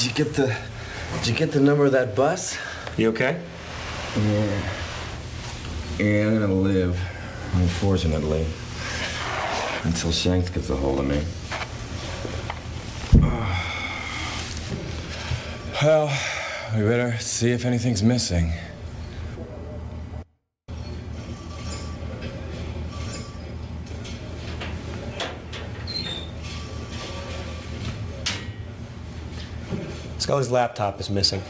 Did you get the number of that bus? You okay? Yeah, I'm gonna live, unfortunately, until Shanks gets a hold of me. Well, we better see if anything's missing. Scully's laptop is missing.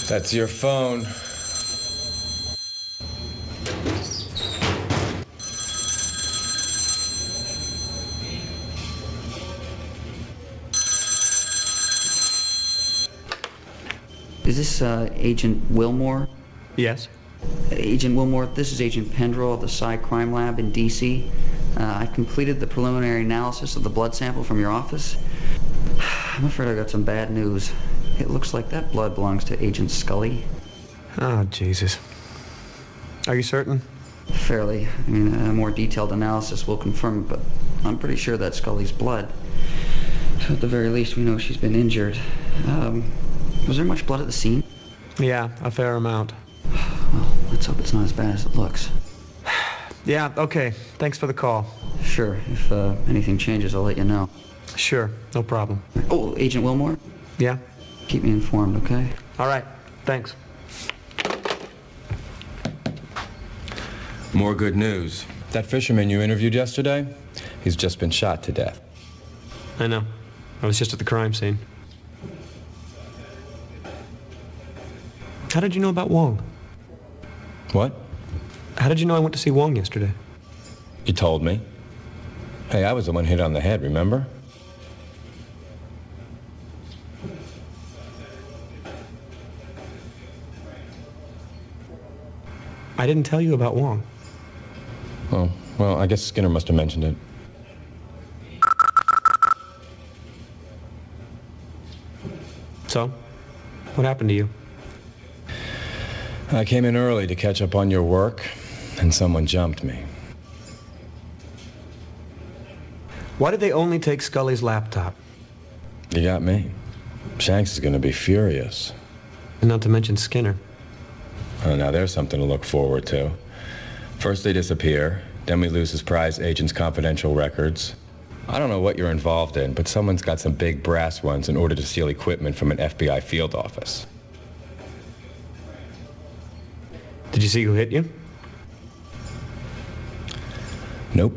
That's your phone. Is this Agent Willmore? Yes. Agent Willmore, this is Agent Pendrell of the Psy Crime Lab in D.C. I completed the preliminary analysis of the blood sample from your office. I'm afraid I got some bad news. It looks like that blood belongs to Agent Scully. Oh, Jesus. Are you certain? Fairly. I mean, a more detailed analysis will confirm it, but I'm pretty sure that's Scully's blood. So at the very least, we know she's been injured. Was there much blood at the scene? Yeah, a fair amount. Well, let's hope it's not as bad as it looks. Yeah, okay. Thanks for the call. Sure. If anything changes, I'll let you know. Sure, no problem. Oh, Agent Willmore? Yeah? Keep me informed, okay? All right, thanks. More good news. That fisherman you interviewed yesterday, he's just been shot to death. I know. I was just at the crime scene. How did you know about Wong? What? How did you know I went to see Wong yesterday? You told me. Hey, I was the one hit on the head, remember? I didn't tell you about Wong. Oh, well, I guess Skinner must have mentioned it. So, what happened to you? I came in early to catch up on your work, and someone jumped me. Why did they only take Scully's laptop? You got me. Shanks is gonna be furious. And not to mention Skinner. Oh, now there's something to look forward to. First they disappear, then we lose his prize agent's confidential records. I don't know what you're involved in, but someone's got some big brass ones in order to steal equipment from an FBI field office. Did you see who hit you? Nope.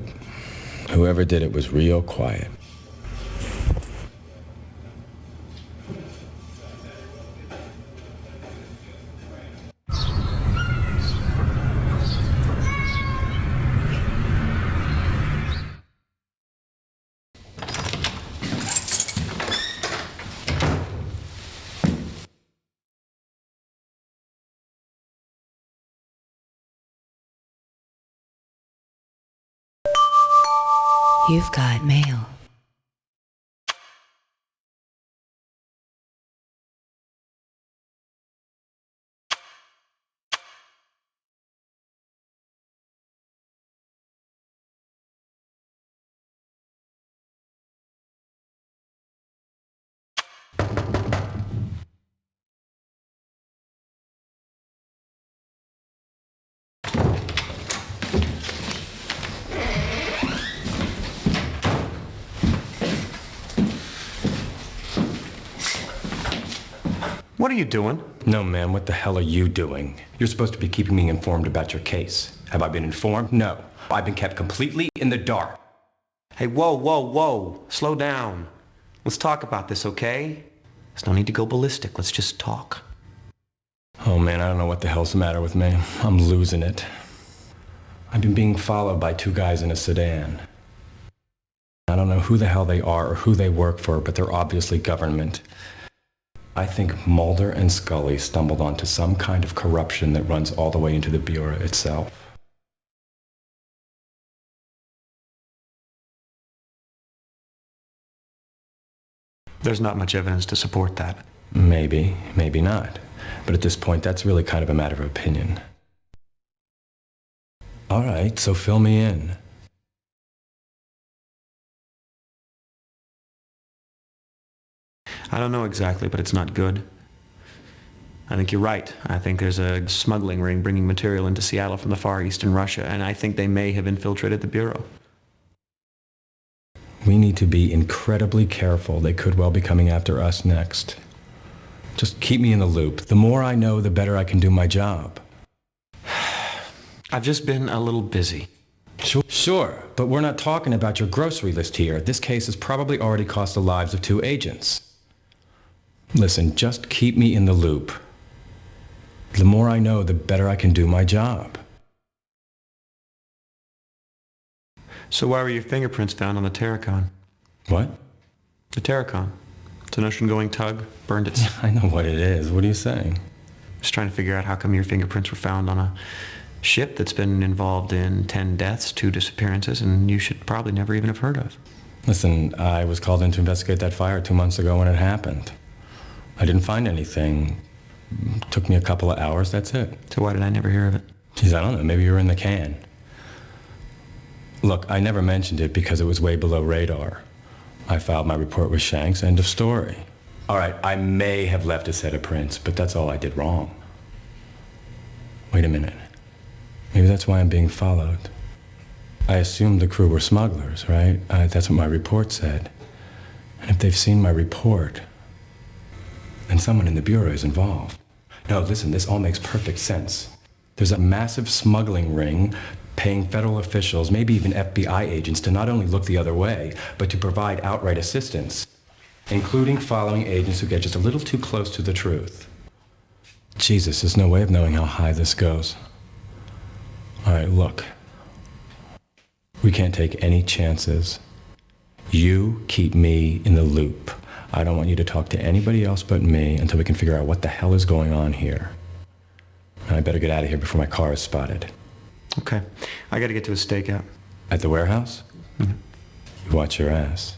Whoever did it was real quiet. You've got mail. What are you doing? No, man, what the hell are you doing? You're supposed to be keeping me informed about your case. Have I been informed? No. I've been kept completely in the dark. Hey, whoa, whoa, whoa. Slow down. Let's talk about this, okay? There's no need to go ballistic. Let's just talk. Oh, man, I don't know what the hell's the matter with me. I'm losing it. I've been being followed by two guys in a sedan. I don't know who the hell they are or who they work for, but they're obviously government. I think Mulder and Scully stumbled onto some kind of corruption that runs all the way into the Bureau itself. There's not much evidence to support that. Maybe, maybe not. But at this point, that's really kind of a matter of opinion. All right, so fill me in. I don't know exactly, but it's not good. I think you're right. I think there's a smuggling ring bringing material into Seattle from the Far East and Russia, and I think they may have infiltrated the Bureau. We need to be incredibly careful. They could well be coming after us next. Just keep me in the loop. The more I know, the better I can do my job. I've just been a little busy. Sure, but we're not talking about your grocery list here. This case has probably already cost the lives of 2 agents. Listen, just keep me in the loop. The more I know, the better I can do my job. So why were your fingerprints found on the Terracon? What? The Terracon. It's an ocean-going tug. Burned its... I know what it is. What are you saying? Just trying to figure out how come your fingerprints were found on a ship that's been involved in 10 deaths, 2 disappearances, and you should probably never even have heard of. Listen, I was called in to investigate that fire 2 months ago when it happened. I didn't find anything. Took me a couple of hours, that's it. So why did I never hear of it? Geez, I don't know. Maybe you were in the can. Look, I never mentioned it because it was way below radar. I filed my report with Shanks, end of story. All right, I may have left a set of prints, but that's all I did wrong. Wait a minute. Maybe that's why I'm being followed. I assumed the crew were smugglers, right? That's what my report said. And if they've seen my report, then someone in the Bureau is involved. No, listen, this all makes perfect sense. There's a massive smuggling ring paying federal officials, maybe even FBI agents, to not only look the other way, but to provide outright assistance, including following agents who get just a little too close to the truth. Jesus, there's no way of knowing how high this goes. All right, look. We can't take any chances. You keep me in the loop. I don't want you to talk to anybody else but me until we can figure out what the hell is going on here. And I better get out of here before my car is spotted. Okay. I gotta get to a stakeout. At the warehouse? Mhm. You watch your ass.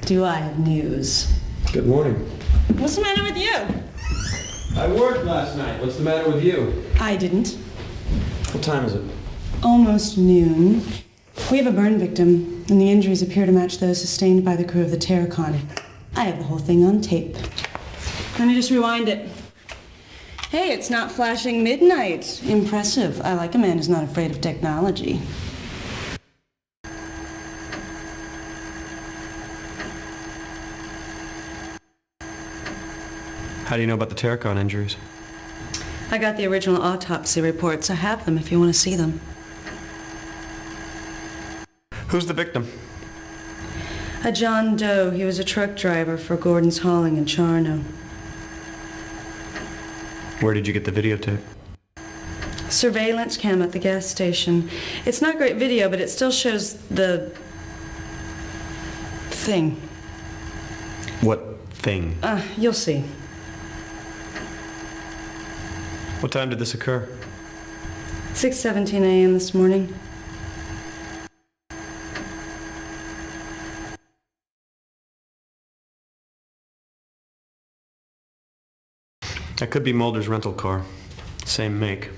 Do I have news? Good morning. What's the matter with you? I worked last night. What's the matter with you? I didn't. What time is it? Almost noon. We have a burn victim, and the injuries appear to match those sustained by the crew of the TerrorCon. I have the whole thing on tape. Let me just rewind it. Hey, it's not flashing midnight. Impressive. I like a man who's not afraid of technology. How do you know about the TerrorCon injuries? I got the original autopsy reports. I have them if you want to see them. Who's the victim? A John Doe. He was a truck driver for Gordon's Hauling in Charno. Where did you get the videotape? Surveillance cam at the gas station. It's not great video, but it still shows the thing. What thing? You'll see. What time did this occur? 6:17 a.m. this morning. That could be Mulder's rental car. Same make.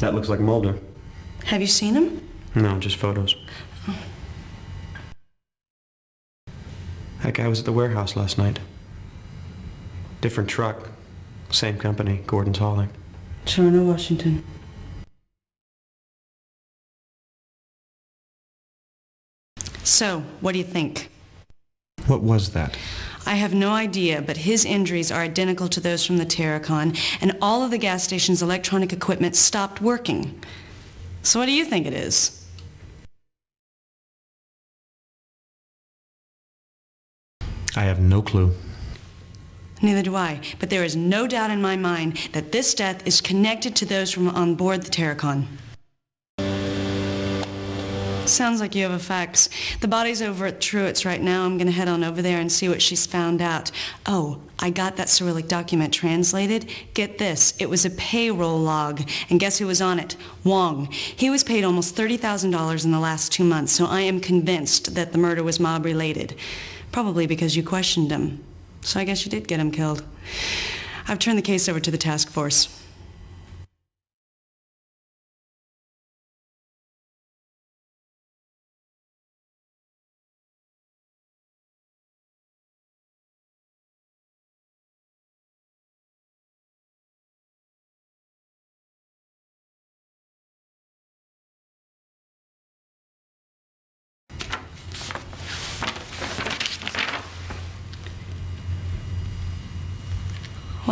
That looks like Mulder. Have you seen him? No, just photos. That guy was at the warehouse last night. Different truck. Same company, Gordon's Hauling. Charno, Washington. So, what do you think? What was that? I have no idea, but his injuries are identical to those from the TerrorCon, and all of the gas station's electronic equipment stopped working. So what do you think it is? I have no clue. Neither do I, but there is no doubt in my mind that this death is connected to those from on board the TerrorCon. Sounds like you have a fax. The body's over at Truett's right now. I'm going to head on over there and see what she's found out. Oh, I got that Cyrillic document translated. Get this, it was a payroll log. And guess who was on it? Wong. He was paid almost $30,000 in the last 2 months, so I am convinced that the murder was mob-related. Probably because you questioned him. So I guess you did get him killed. I've turned the case over to the task force.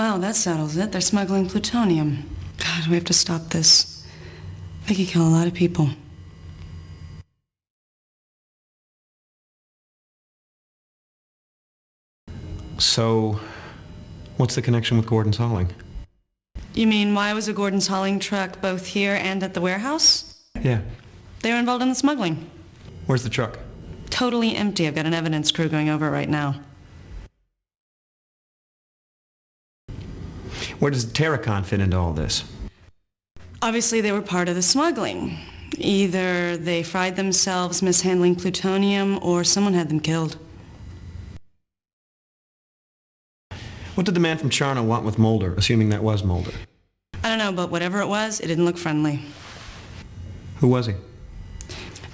Wow, that settles it. They're smuggling plutonium. God, we have to stop this. They could kill a lot of people. So, what's the connection with Gordon's hauling? You mean, why was a Gordon's hauling truck both here and at the warehouse? Yeah. They were involved in the smuggling. Where's the truck? Totally empty. I've got an evidence crew going over it right now. Where does Terracon fit into all this? Obviously, they were part of the smuggling. Either they fried themselves mishandling plutonium, or someone had them killed. What did the man from Charno want with Mulder, assuming that was Mulder? I don't know, but whatever it was, it didn't look friendly. Who was he?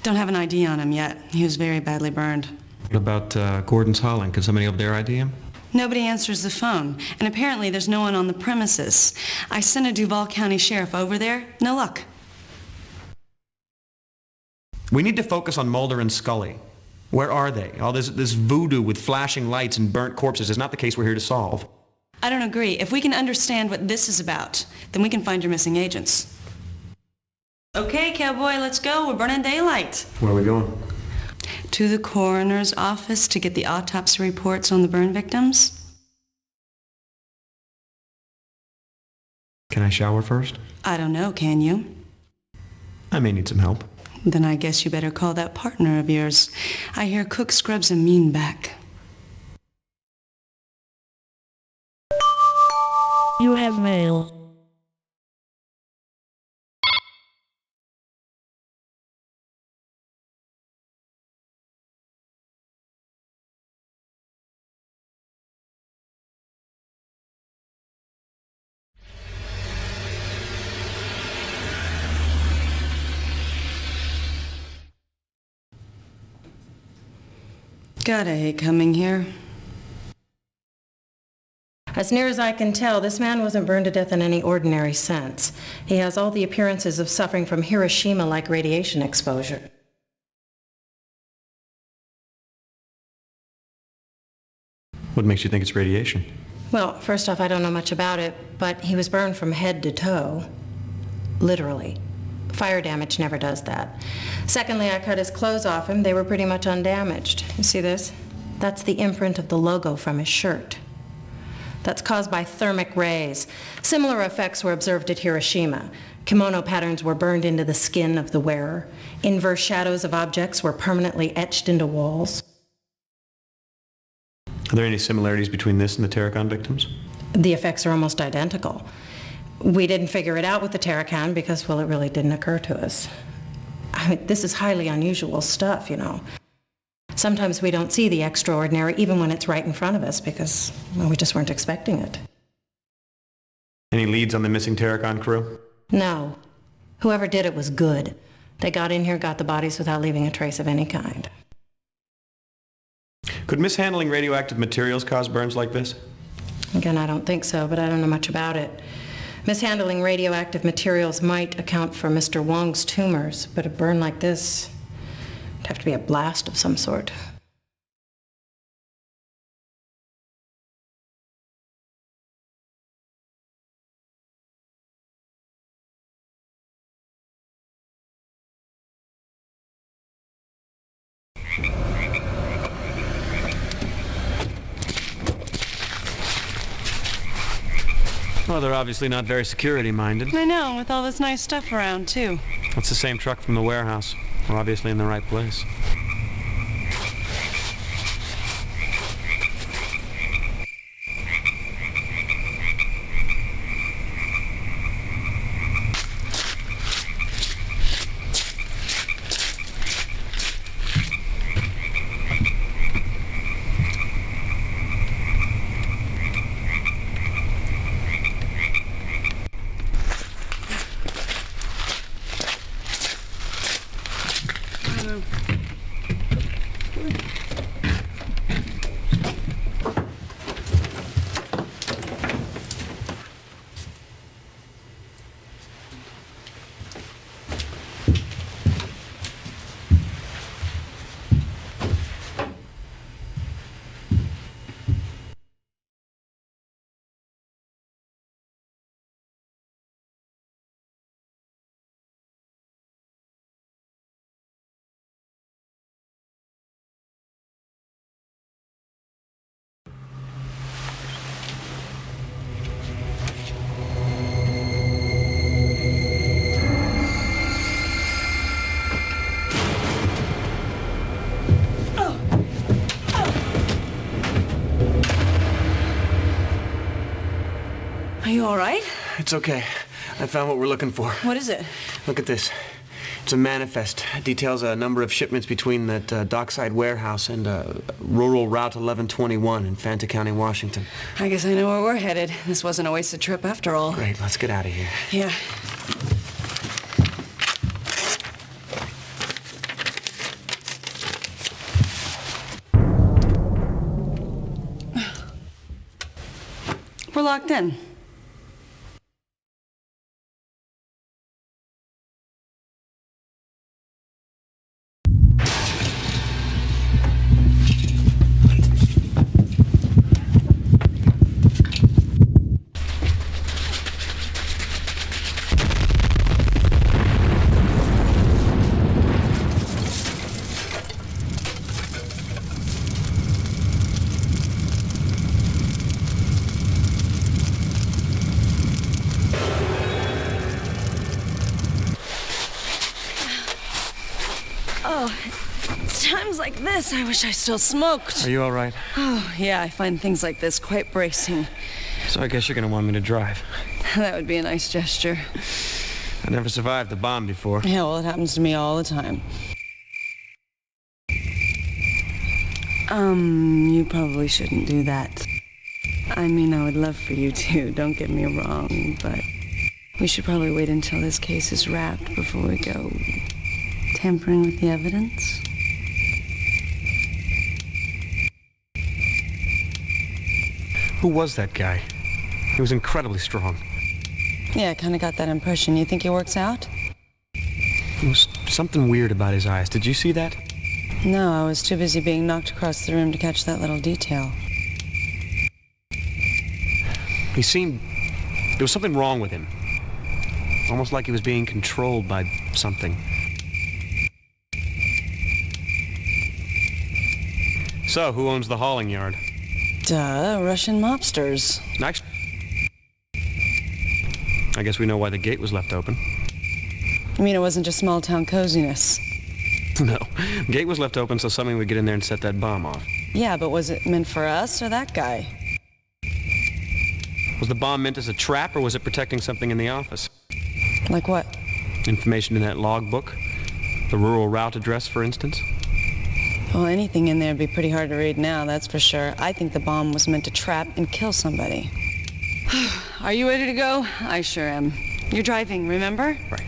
Don't have an ID on him yet. He was very badly burned. What about Gordon's hauling? Could somebody over there ID him? Nobody answers the phone, and apparently there's no one on the premises. I sent a Duval County sheriff over there. No luck. We need to focus on Mulder and Scully. Where are they? All this voodoo with flashing lights and burnt corpses is not the case we're here to solve. I don't agree. If we can understand what this is about, then we can find your missing agents. Okay, cowboy, let's go. We're burning daylight. Where are we going? To the coroner's office to get the autopsy reports on the burn victims. Can I shower first? I don't know, can you? I may need some help. Then I guess you better call that partner of yours. I hear Cook scrubs a mean back. You have mail. God, I hate coming here. As near as I can tell, this man wasn't burned to death in any ordinary sense. He has all the appearances of suffering from Hiroshima-like radiation exposure. What makes you think it's radiation? Well, first off, I don't know much about it, but he was burned from head to toe. Literally. Fire damage never does that. Secondly, I cut his clothes off him. They were pretty much undamaged. You see this? That's the imprint of the logo from his shirt. That's caused by thermic rays. Similar effects were observed at Hiroshima. Kimono patterns were burned into the skin of the wearer. Inverse shadows of objects were permanently etched into walls. Are there any similarities between this and the Terracon victims? The effects are almost identical. We didn't figure it out with the Terracon because, well, it really didn't occur to us. I mean, this is highly unusual stuff, you know. Sometimes we don't see the extraordinary even when it's right in front of us because, well, we just weren't expecting it. Any leads on the missing Terracon crew? No. Whoever did it was good. They got in here, got the bodies without leaving a trace of any kind. Could mishandling radioactive materials cause burns like this? Again, I don't think so, but I don't know much about it. Mishandling radioactive materials might account for Mr. Wong's tumors, but a burn like this would have to be a blast of some sort. Well, they're obviously not very security-minded. I know, with all this nice stuff around, too. That's the same truck from the warehouse. We're obviously in the right place. Are you all right? It's okay. I found what we're looking for. What is it? Look at this. It's a manifest. It details a number of shipments between that dockside warehouse and rural Route 1121 in Fanta County, Washington. I guess I know where we're headed. This wasn't a wasted trip after all. Great, let's get out of here. Yeah. We're locked in. Oh, it's times like this I wish I still smoked. Are you all right? Oh, yeah, I find things like this quite bracing. So I guess you're gonna want me to drive. That would be a nice gesture. I never survived the bomb before. Yeah, well, it happens to me all the time. You probably shouldn't do that. I mean, I would love for you to, don't get me wrong, but we should probably wait until this case is wrapped before we go tampering with the evidence. Who was that guy? He was incredibly strong. Yeah, I kind of got that impression. You think he works out? There was something weird about his eyes. Did you see that? No, I was too busy being knocked across the room to catch that little detail. He seemed... there was something wrong with him. Almost like he was being controlled by something. So, who owns the hauling yard? Duh, Russian mobsters. Next. I guess we know why the gate was left open. I mean, it wasn't just small-town coziness. No. The gate was left open so somebody would get in there and set that bomb off. Yeah, but was it meant for us or that guy? Was the bomb meant as a trap, or was it protecting something in the office? Like what? Information in that logbook? The rural route address, for instance? Well, anything in there would be pretty hard to read now, that's for sure. I think the bomb was meant to trap and kill somebody. Are you ready to go? I sure am. You're driving, remember? Right.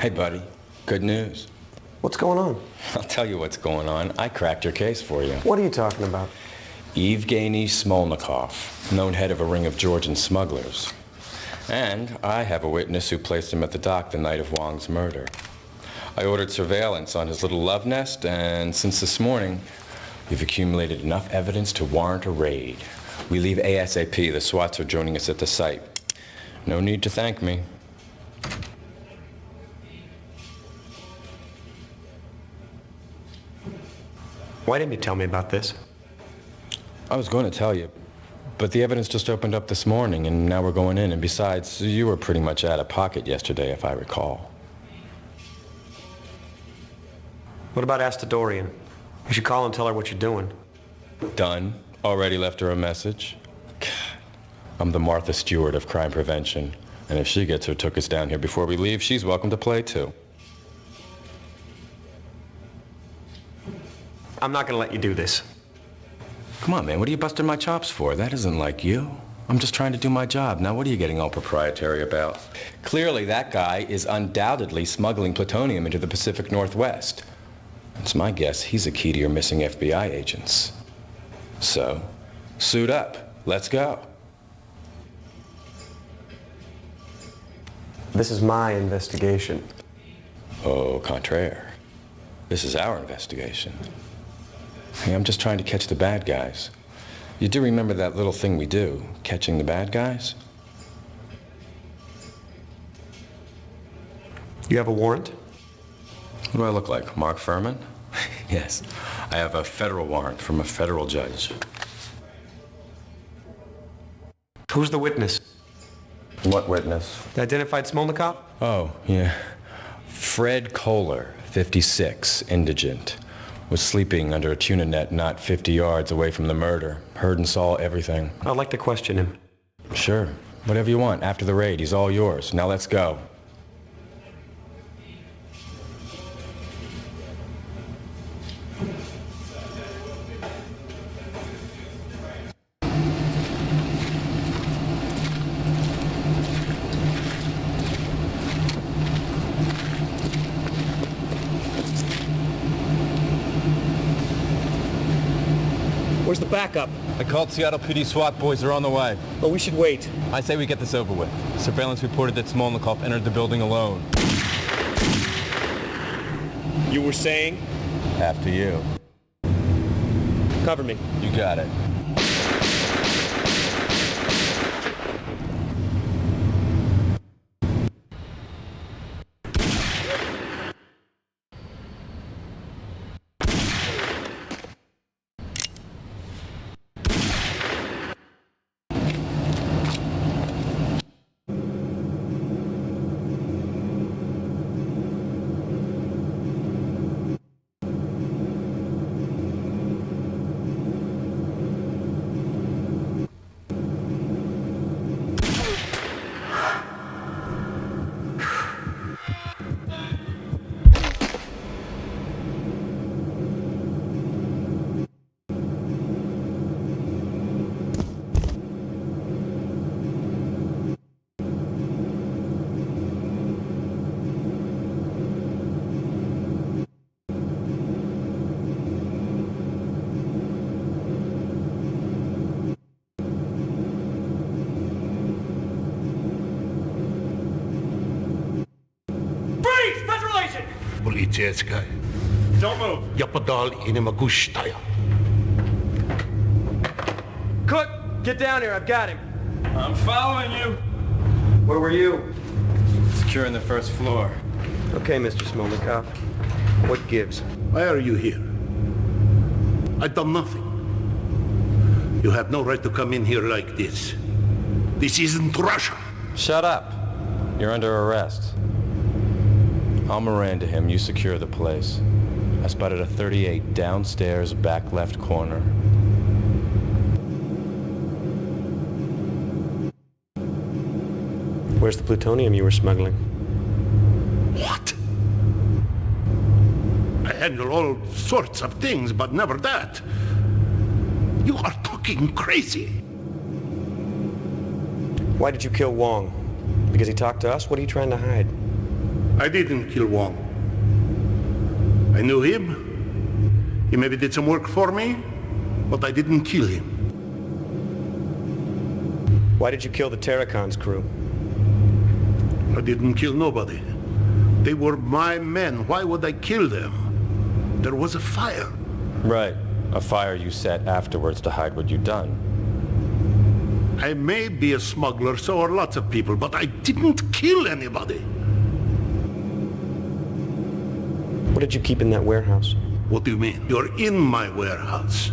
Hey, buddy. Good news. What's going on? I'll tell you what's going on. I cracked your case for you. What are you talking about? Evgeny Smolnikov, known head of a ring of Georgian smugglers. And I have a witness who placed him at the dock the night of Wong's murder. I ordered surveillance on his little love nest, and since this morning, we've accumulated enough evidence to warrant a raid. We leave ASAP. The SWATs are joining us at the site. No need to thank me. Why didn't you tell me about this? I was going to tell you, but the evidence just opened up this morning, and now we're going in. And besides, you were pretty much out of pocket yesterday, if I recall. What about Astadorian? You should call and tell her what you're doing. Done. Already left her a message. God, I'm the Martha Stewart of crime prevention. And if she gets her took us down here before we leave, she's welcome to play too. I'm not gonna let you do this. Come on, man, what are you busting my chops for? That isn't like you. I'm just trying to do my job. Now, what are you getting all proprietary about? Clearly, that guy is undoubtedly smuggling plutonium into the Pacific Northwest. It's my guess he's a key to your missing FBI agents. So, suit up. Let's go. This is my investigation. Au contraire. This is our investigation. Hey, I'm just trying to catch the bad guys. You do remember that little thing we do, catching the bad guys? You have a warrant? What do I look like, Mark Furman? Yes, I have a federal warrant from a federal judge. Who's the witness? What witness? The identified Smolnikov? Oh, yeah. Fred Kohler, 56, indigent. Was sleeping under a tuna net not 50 yards away from the murder. Heard and saw everything. I'd like to question him. Sure. Whatever you want. After the raid, he's all yours. Now let's go. Where's the backup? I called Seattle PD SWAT boys. They're on the way. Oh, we should wait. I say we get this over with. Surveillance reported that Smolnikov entered the building alone. You were saying? After you. Cover me. You got it. Полицейская. Don't move. Я подал и не могу считать. Cook, get down here. I've got him. I'm following you. Where were you? Securing the first floor. Okay, Mr. Smolnikov. What gives? Why are you here? I've done nothing. You have no right to come in here like this. This isn't Russia. Shut up. You're under arrest. I'll Miranda him. You secure the place. I spotted a 38 downstairs, back left corner. Where's the plutonium you were smuggling? What? I handle all sorts of things, but never that. You are talking crazy. Why did you kill Wong? Because he talked to us? What are you trying to hide? I didn't kill Wong. I knew him. He maybe did some work for me, but I didn't kill him. Why did you kill the Terracon's crew? I didn't kill nobody. They were my men. Why would I kill them? There was a fire. Right. A fire you set afterwards to hide what you'd done. I may be a smuggler, so are lots of people, but I didn't kill anybody. What did you keep in that warehouse? What do you mean? You're in my warehouse.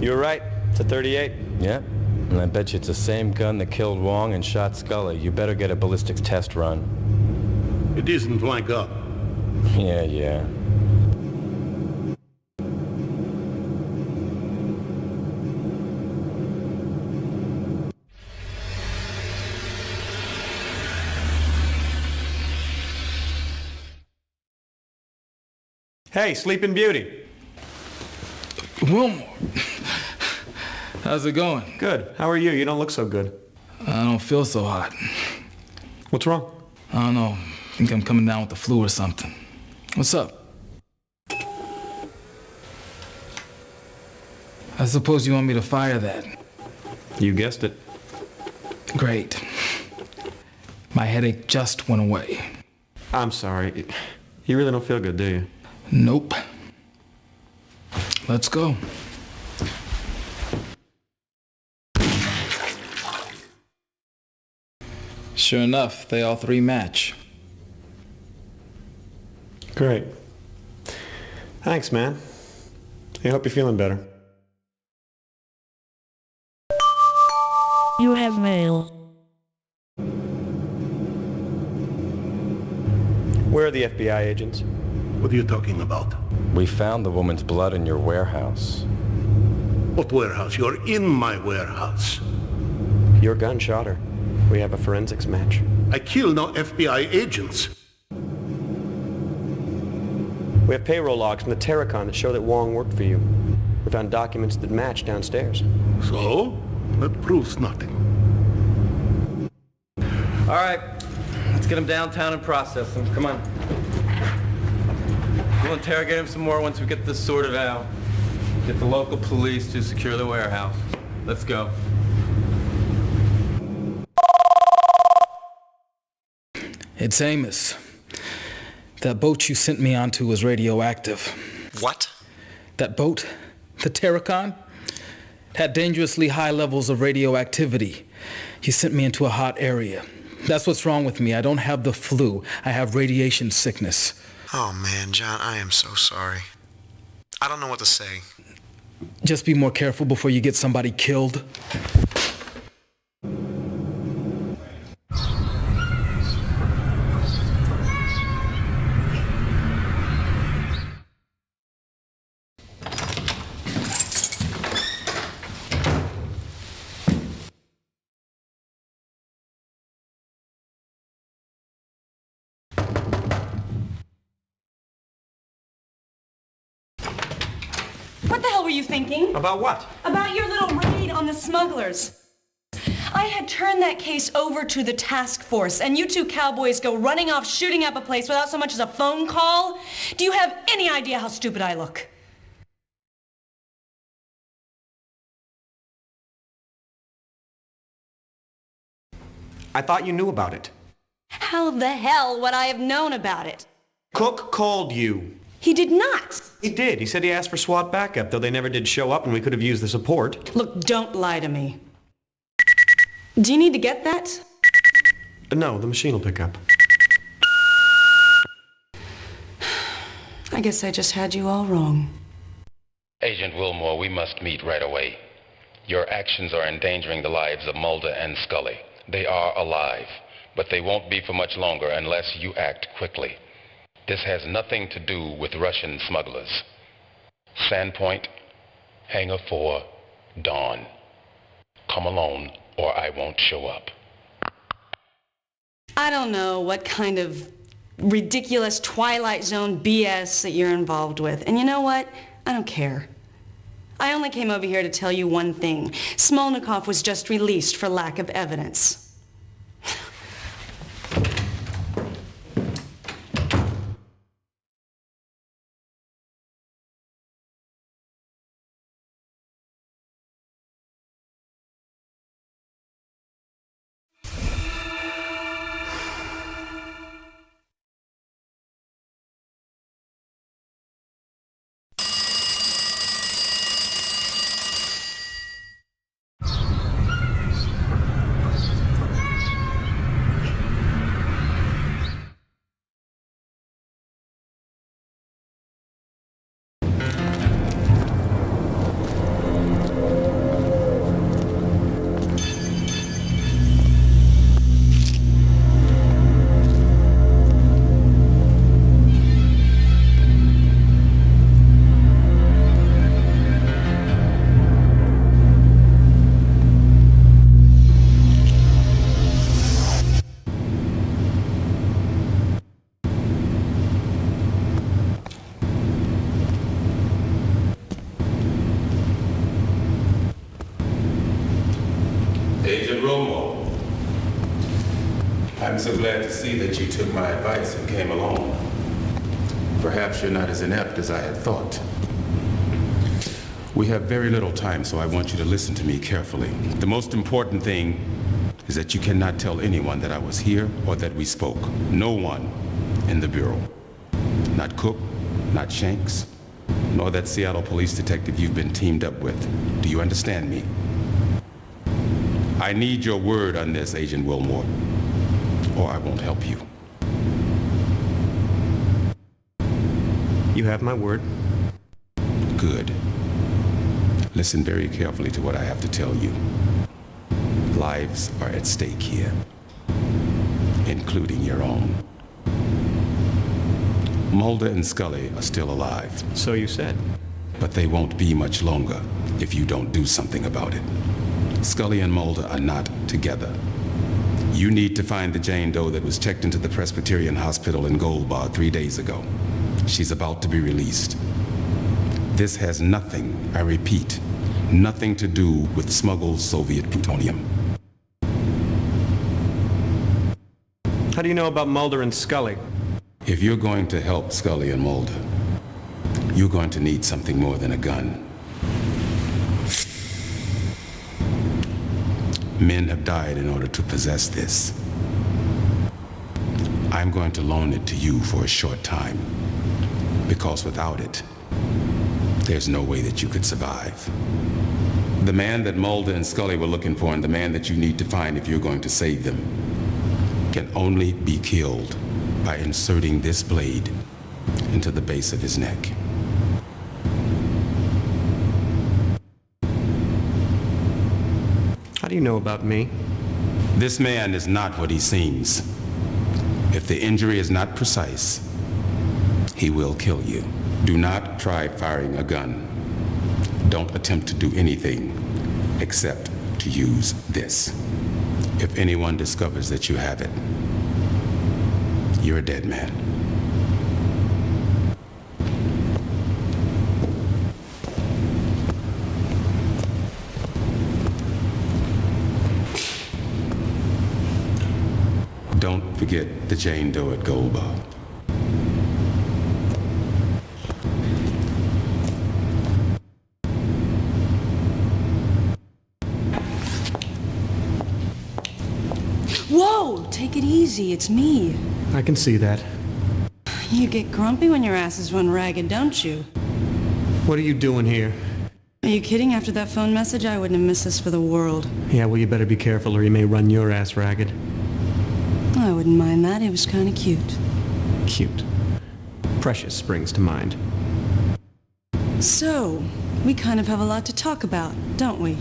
You were right. It's a 38. Yep. And I bet you it's the same gun that killed Wong and shot Scully. You better get a ballistics test run. It isn't my gun. Yeah. Hey, Sleeping Beauty. Willmore. How's it going? Good. How are you? You don't look so good. I don't feel so hot. What's wrong? I don't know. I think I'm coming down with the flu or something. What's up? I suppose you want me to fire that. You guessed it. Great. My headache just went away. I'm sorry. You really don't feel good, do you? Nope. Let's go. Sure enough, they all three match. Great. Thanks, man. I hope you're feeling better. You have mail. Where are the FBI agents? What are you talking about? We found the woman's blood in your warehouse. What warehouse? You're in my warehouse. Your gun shot her. We have a forensics match. I kill no FBI agents. We have payroll logs from the TerrorCon that show that Wong worked for you. We found documents that match downstairs. So? That proves nothing. All right, let's get him downtown and process him. Come on. We'll interrogate him some more once we get this sorted out. Get the local police to secure the warehouse. Let's go. It's Amos. That boat you sent me onto was radioactive. What? That boat, the TerrorCon, had dangerously high levels of radioactivity. He sent me into a hot area. That's what's wrong with me. I don't have the flu. I have radiation sickness. Oh man, John, I am so sorry. I don't know what to say. Just be more careful before you get somebody killed. What the hell were you thinking? About what? About your little raid on the smugglers. I had turned that case over to the task force, and you two cowboys go running off shooting up a place without so much as a phone call? Do you have any idea how stupid I look? I thought you knew about it. How the hell would I have known about it? Cook called you. He did not. He did. He said he asked for SWAT backup, though they never did show up and we could have used the support. Look, don't lie to me. Do you need to get that? No, the machine will pick up. I guess I just had you all wrong. Agent Willmore, we must meet right away. Your actions are endangering the lives of Mulder and Scully. They are alive, but they won't be for much longer unless you act quickly. This has nothing to do with Russian smugglers. Sandpoint, Hangar 4, dawn. Come alone or I won't show up. I don't know what kind of ridiculous Twilight Zone BS that you're involved with. And you know what? I don't care. I only came over here to tell you one thing. Smolnikov was just released for lack of evidence. I'm so glad to see that you took my advice and came along. Perhaps you're not as inept as I had thought. We have very little time, so I want you to listen to me carefully. The most important thing is that you cannot tell anyone that I was here or that we spoke. No one in the Bureau. Not Cook, not Shanks, nor that Seattle police detective you've been teamed up with. Do you understand me? I need your word on this, Agent Willmore, or I won't help you. You have my word. Good. Listen very carefully to what I have to tell you. Lives are at stake here, including your own. Mulder and Scully are still alive. So you said. But they won't be much longer if you don't do something about it. Scully and Mulder are not together. You need to find the Jane Doe that was checked into the Presbyterian Hospital in Gold Bar 3 days ago. She's about to be released. This has nothing, I repeat, nothing to do with smuggled Soviet plutonium. How do you know about Mulder and Scully? If you're going to help Scully and Mulder, you're going to need something more than a gun. Men have died in order to possess this. I'm going to loan it to you for a short time, because without it, there's no way that you could survive. The man that Mulder and Scully were looking for and the man that you need to find if you're going to save them can only be killed by inserting this blade into the base of his neck. How do you know about me? This man is not what he seems. If the injury is not precise, he will kill you. Do not try firing a gun. Don't attempt to do anything except to use this. If anyone discovers that you have it, you're a dead man. Don't forget the Jane Doe at Gold Bar. Whoa, take it easy, it's me. I can see that. You get grumpy when your asses run ragged, don't you? What are you doing here? Are you kidding? After that phone message, I wouldn't have missed this for the world. Yeah, well, you better be careful or he may run your ass ragged. I wouldn't mind that. It was kind of cute. Cute. Precious springs to mind. So, we kind of have a lot to talk about, don't we?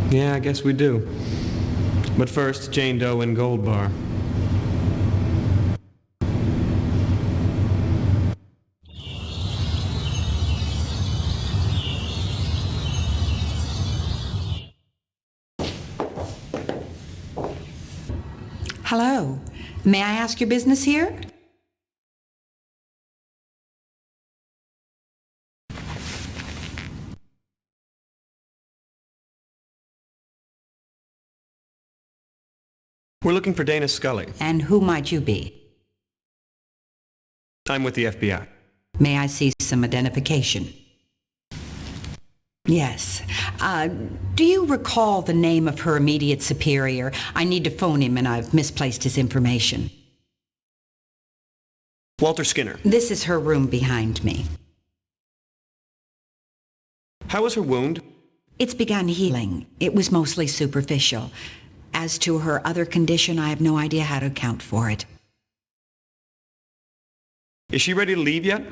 Yeah, I guess we do. But first, Jane Doe and Gold Bar. Hello. May I ask your business here? We're looking for Dana Scully. And who might you be? I'm with the FBI. May I see some identification? Yes. Do you recall the name of her immediate superior? I need to phone him and I've misplaced his information. Walter Skinner. This is her room behind me. How was her wound? It's begun healing. It was mostly superficial. As to her other condition, I have no idea how to account for it. Is she ready to leave yet?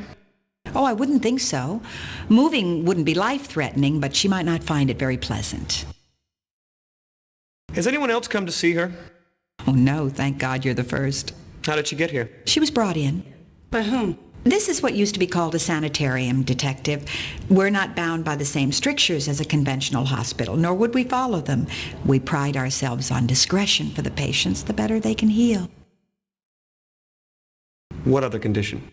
Oh, I wouldn't think so. Moving wouldn't be life-threatening, but she might not find it very pleasant. Has anyone else come to see her? Oh, no, thank God you're the first. How did she get here? She was brought in. By whom? This is what used to be called a sanitarium, Detective. We're not bound by the same strictures as a conventional hospital, nor would we follow them. We pride ourselves on discretion for the patients, the better they can heal. What other condition?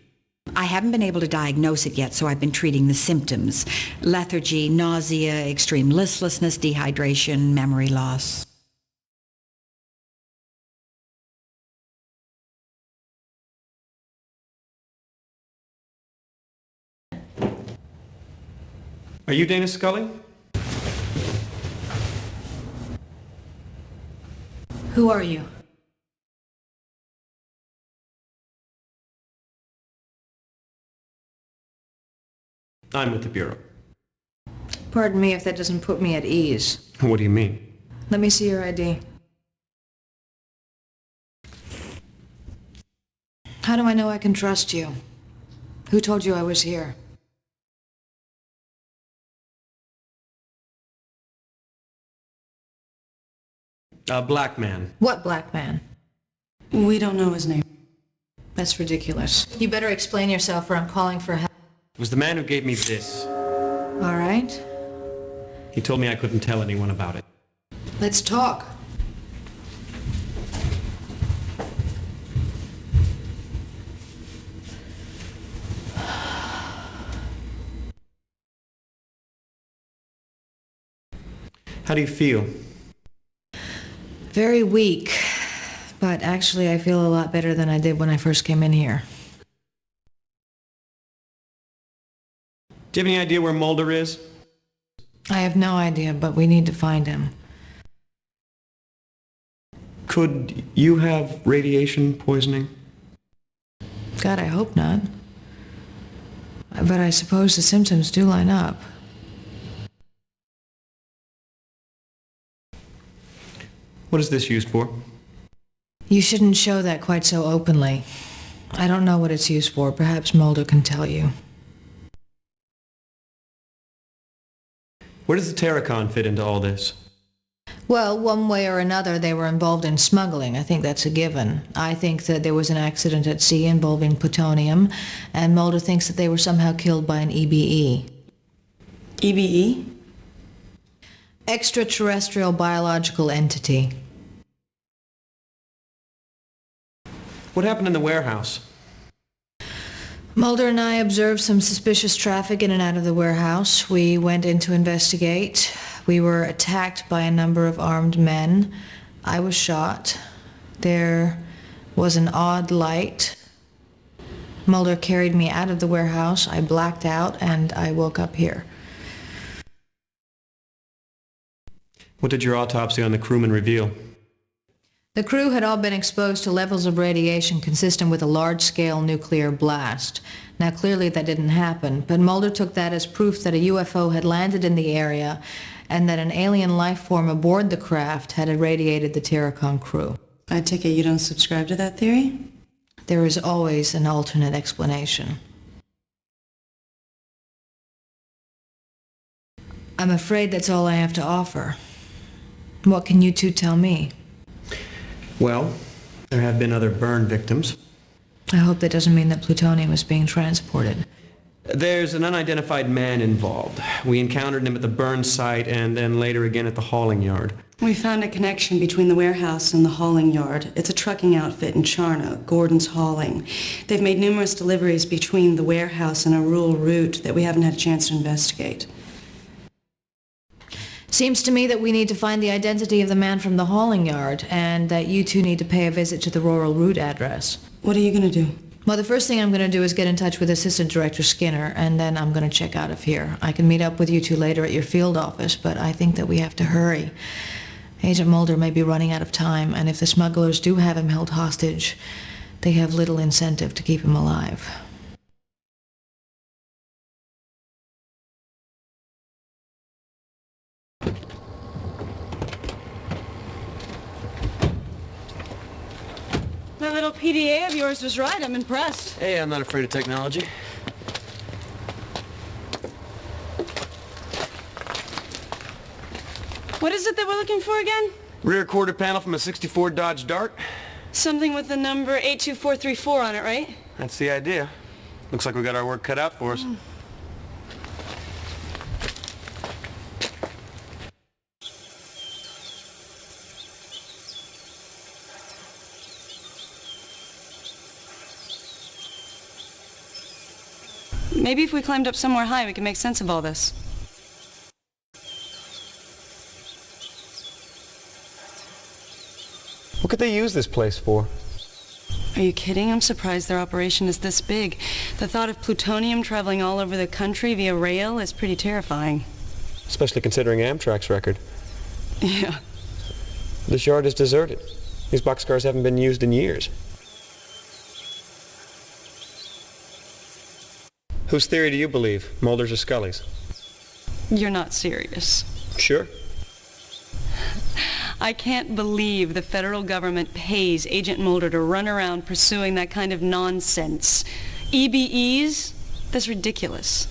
I haven't been able to diagnose it yet, so I've been treating the symptoms. Lethargy, nausea, extreme listlessness, dehydration, memory loss. Are you Dana Scully? Who are you? I'm with the Bureau. Pardon me if that doesn't put me at ease. What do you mean? Let me see your ID. How do I know I can trust you? Who told you I was here? A black man. What black man? We don't know his name. That's ridiculous. You better explain yourself or I'm calling for help. It was the man who gave me this. All right. He told me I couldn't tell anyone about it. Let's talk. How do you feel? Very weak, but actually I feel a lot better than I did when I first came in here. Do you have any idea where Mulder is? I have no idea, but we need to find him. Could you have radiation poisoning? God, I hope not. But I suppose the symptoms do line up. What is this used for? You shouldn't show that quite so openly. I don't know what it's used for. Perhaps Mulder can tell you. Where does the Terracon fit into all this? Well, one way or another, they were involved in smuggling. I think that's a given. I think that there was an accident at sea involving plutonium, and Mulder thinks that they were somehow killed by an EBE. EBE? Extraterrestrial biological entity. What happened in the warehouse? Mulder and I observed some suspicious traffic in and out of the warehouse. We went in to investigate. We were attacked by a number of armed men. I was shot. There was an odd light. Mulder carried me out of the warehouse. I blacked out and I woke up here. What did your autopsy on the crewman reveal? The crew had all been exposed to levels of radiation consistent with a large-scale nuclear blast. Now, clearly that didn't happen, but Mulder took that as proof that a UFO had landed in the area and that an alien life form aboard the craft had irradiated the Terracon crew. I take it you don't subscribe to that theory? There is always an alternate explanation. I'm afraid that's all I have to offer. What can you two tell me? Well, there have been other burn victims. I hope that doesn't mean that plutonium is being transported. There's an unidentified man involved. We encountered him at the burn site and then later again at the hauling yard. We found a connection between the warehouse and the hauling yard. It's a trucking outfit in Charno, Gordon's Hauling. They've made numerous deliveries between the warehouse and a rural route that we haven't had a chance to investigate. Seems to me that we need to find the identity of the man from the hauling yard, and that you two need to pay a visit to the rural route address. What are you going to do? Well, the first thing I'm going to do is get in touch with Assistant Director Skinner, and then I'm going to check out of here. I can meet up with you two later at your field office, but I think that we have to hurry. Agent Mulder may be running out of time, and if the smugglers do have him held hostage, they have little incentive to keep him alive. That little PDA of yours was right. I'm impressed. Hey, I'm not afraid of technology. What is it that we're looking for again? Rear quarter panel from a 64 Dodge Dart. Something with the number 82434 on it, right? That's the idea. Looks like we got our work cut out for us. Maybe if we climbed up somewhere high, we could make sense of all this. What could they use this place for? Are you kidding? I'm surprised their operation is this big. The thought of plutonium traveling all over the country via rail is pretty terrifying. Especially considering Amtrak's record. Yeah. This yard is deserted. These boxcars haven't been used in years. Whose theory do you believe, Mulder's or Scully's? You're not serious. Sure. I can't believe the federal government pays Agent Mulder to run around pursuing that kind of nonsense. EBEs? That's ridiculous.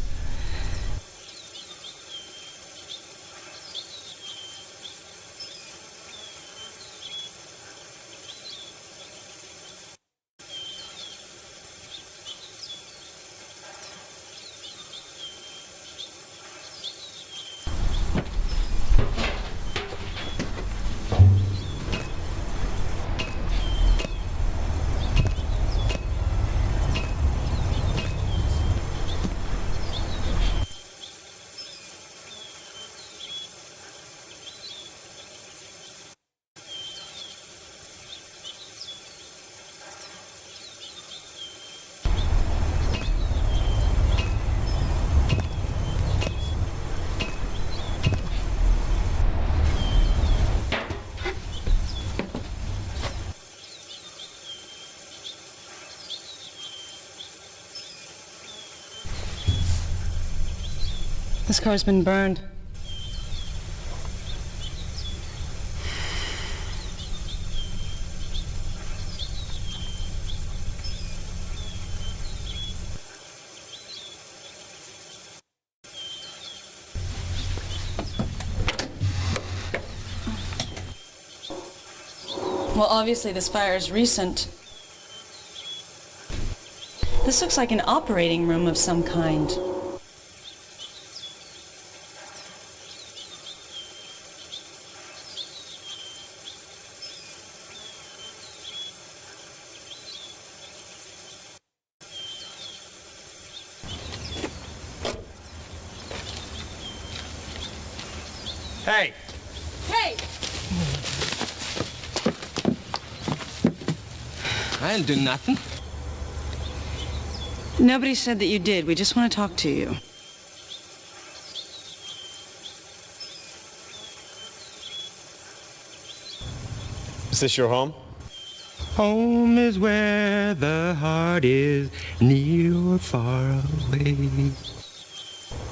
This car's been burned. Well, obviously this fire is recent. This looks like an operating room of some kind. Hey! Hey! I didn't do nothing. Nobody said that you did. We just want to talk to you. Is this your home? Home is where the heart is, near or far away.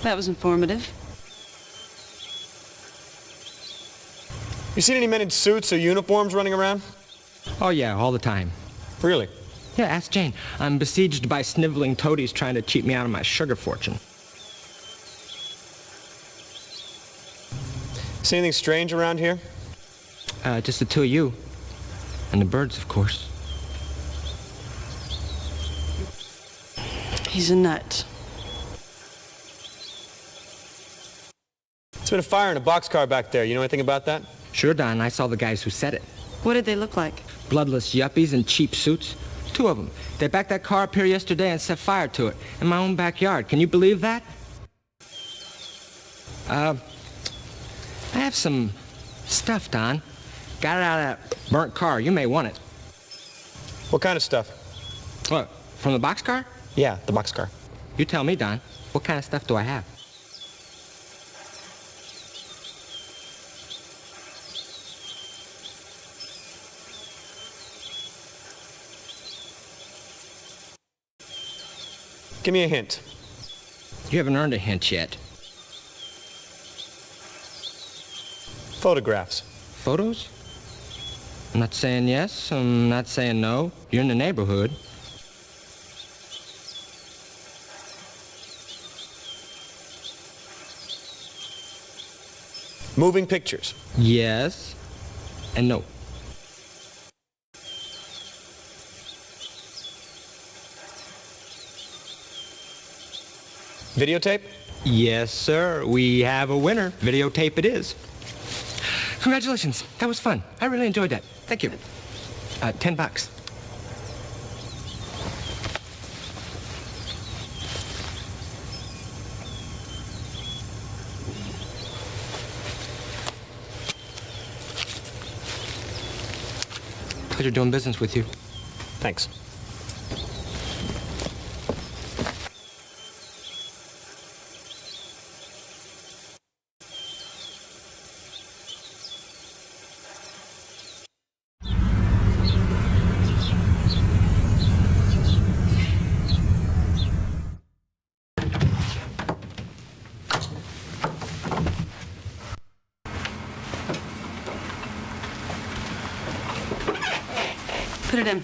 That was informative. You seen any men in suits or uniforms running around? Oh yeah, all the time. Really? Yeah, ask Jane. I'm besieged by sniveling toadies trying to cheat me out of my sugar fortune. See anything strange around here? Just the two of you. And the birds, of course. He's a nut. There's been a fire in a boxcar back there. You know anything about that? Sure, Don. I saw the guys who set it. What did they look like? Bloodless yuppies in cheap suits. Two of them. They backed that car up here yesterday and set fire to it in my own backyard. Can you believe that? I have some stuff, Don. Got it out of that burnt car. You may want it. What kind of stuff? What, from the boxcar? Yeah, the boxcar. You tell me, Don. What kind of stuff do I have? Give me a hint. You haven't earned a hint yet. Photographs. Photos? I'm not saying yes, I'm not saying no. You're in the neighborhood. Moving pictures. Yes and no. Videotape? Yes, sir. We have a winner. Videotape it is. Congratulations. That was fun. I really enjoyed that. Thank you. $10. Pleasure doing business with you. Thanks. Put it in.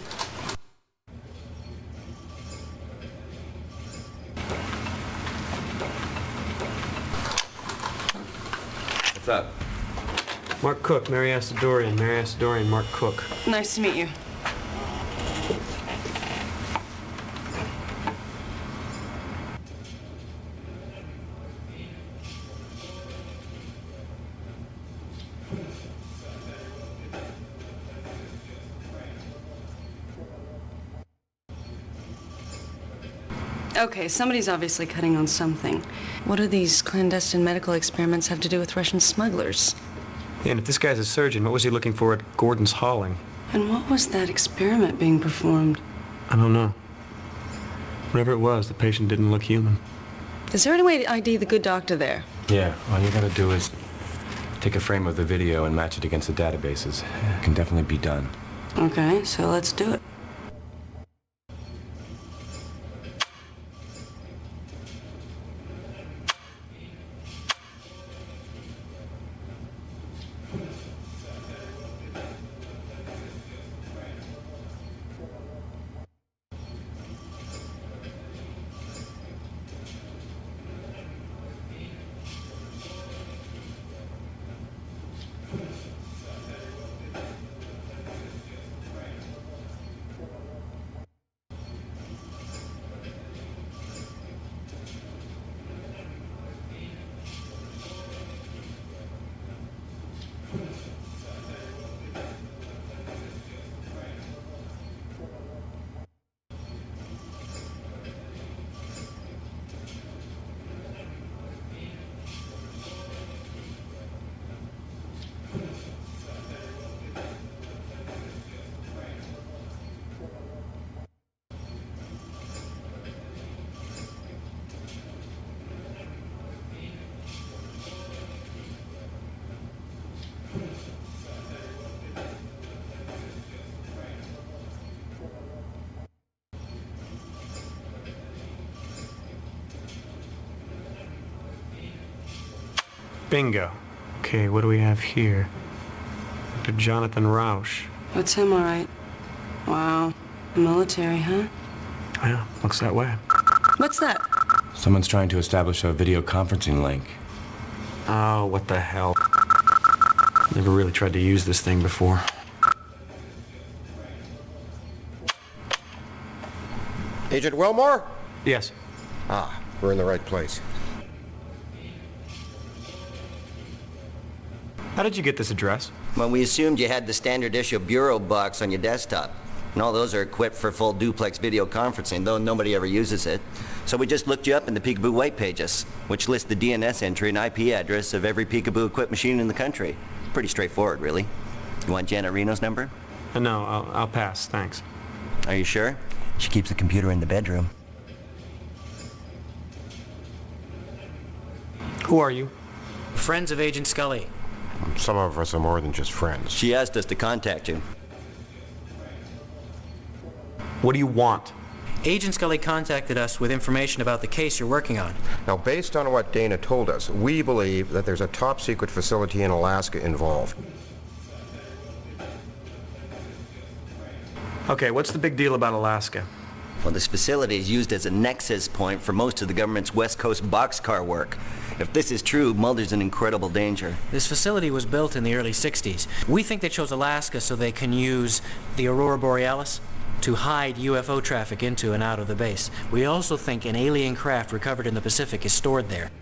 What's up? Mark Cook, Mary Asadorian. Mary Asadorian, Mark Cook. Nice to meet you. Okay, somebody's obviously cutting on something. What do these clandestine medical experiments have to do with Russian smugglers? Yeah, and if this guy's a surgeon, what was he looking for at Gordon's Hauling? And what was that experiment being performed? I don't know. Whatever it was, the patient didn't look human. Is there any way to ID the good doctor there? Yeah, all you gotta do is take a frame of the video and match it against the databases. It can definitely be done. Okay, so let's do it. Bingo. Okay, what do we have here? Dr. Jonathan Rausch. What's him all right? Wow. Military, huh? Yeah, looks that way. What's that? Someone's trying to establish a video conferencing link. Oh, what the hell. Never really tried to use this thing before. Agent Willmore? Yes. Ah, we're in the right place. How did you get this address? Well, we assumed you had the standard issue bureau box on your desktop. And all those are equipped for full duplex video conferencing, though nobody ever uses it. So we just looked you up in the Peekaboo white pages, which list the DNS entry and IP address of every Peekaboo-equipped machine in the country. Pretty straightforward, really. You want Janet Reno's number? No, I'll pass, thanks. Are you sure? She keeps the computer in the bedroom. Who are you? Friends of Agent Scully. Some of us are more than just friends. She asked us to contact you. What do you want? Agent Scully contacted us with information about the case you're working on. Now, based on what Dana told us, we believe that there's a top-secret facility in Alaska involved. Okay, what's the big deal about Alaska? Well, this facility is used as a nexus point for most of the government's West Coast boxcar work. If this is true, Mulder's in incredible danger. This facility was built in the early 60s. We think they chose Alaska so they can use the Aurora Borealis to hide UFO traffic into and out of the base. We also think an alien craft recovered in the Pacific is stored there.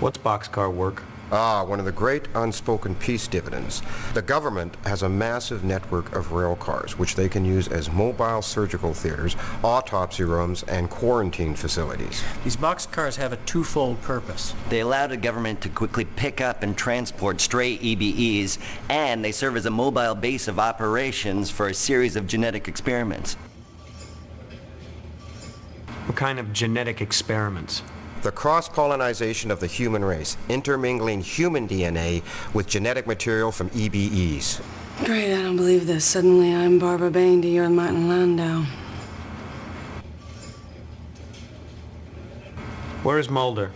What's boxcar work? One of the great unspoken peace dividends. The government has a massive network of rail cars, which they can use as mobile surgical theaters, autopsy rooms, and quarantine facilities. These boxcars have a twofold purpose. They allow the government to quickly pick up and transport stray EBEs, and they serve as a mobile base of operations for a series of genetic experiments. What kind of genetic experiments? The cross-pollinization of the human race, intermingling human DNA with genetic material from EBEs. Great, I don't believe this. Suddenly I'm Barbara Bain to you're Martin Landau. Where is Mulder?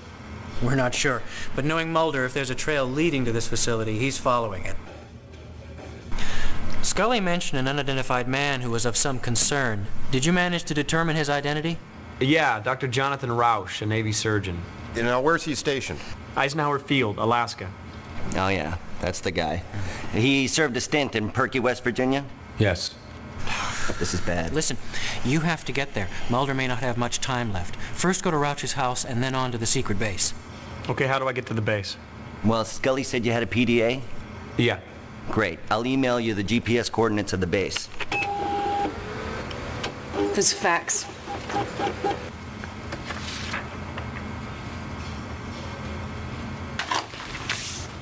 We're not sure, but knowing Mulder, if there's a trail leading to this facility, he's following it. Scully mentioned an unidentified man who was of some concern. Did you manage to determine his identity? Yeah, Dr. Jonathan Rausch, a Navy surgeon. Now, where's he stationed? Eisenhower Field, Alaska. Oh yeah, that's the guy. He served a stint in Perky, West Virginia? Yes. This is bad. Listen, you have to get there. Mulder may not have much time left. First go to Rauch's house and then on to the secret base. Okay, how do I get to the base? Well, Scully said you had a PDA? Yeah. Great. I'll email you the GPS coordinates of the base. This fax.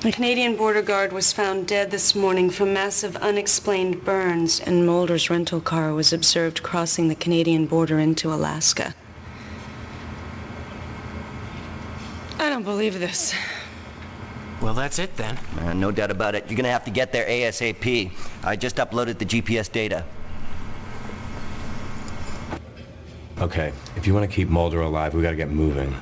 A Canadian border guard was found dead this morning from massive unexplained burns, and Mulder's rental car was observed crossing the Canadian border into Alaska. I don't believe this. Well, that's it then. No doubt about it. You're gonna have to get there ASAP. I just uploaded the GPS data. Okay, if you want to keep Mulder alive, we got to get moving.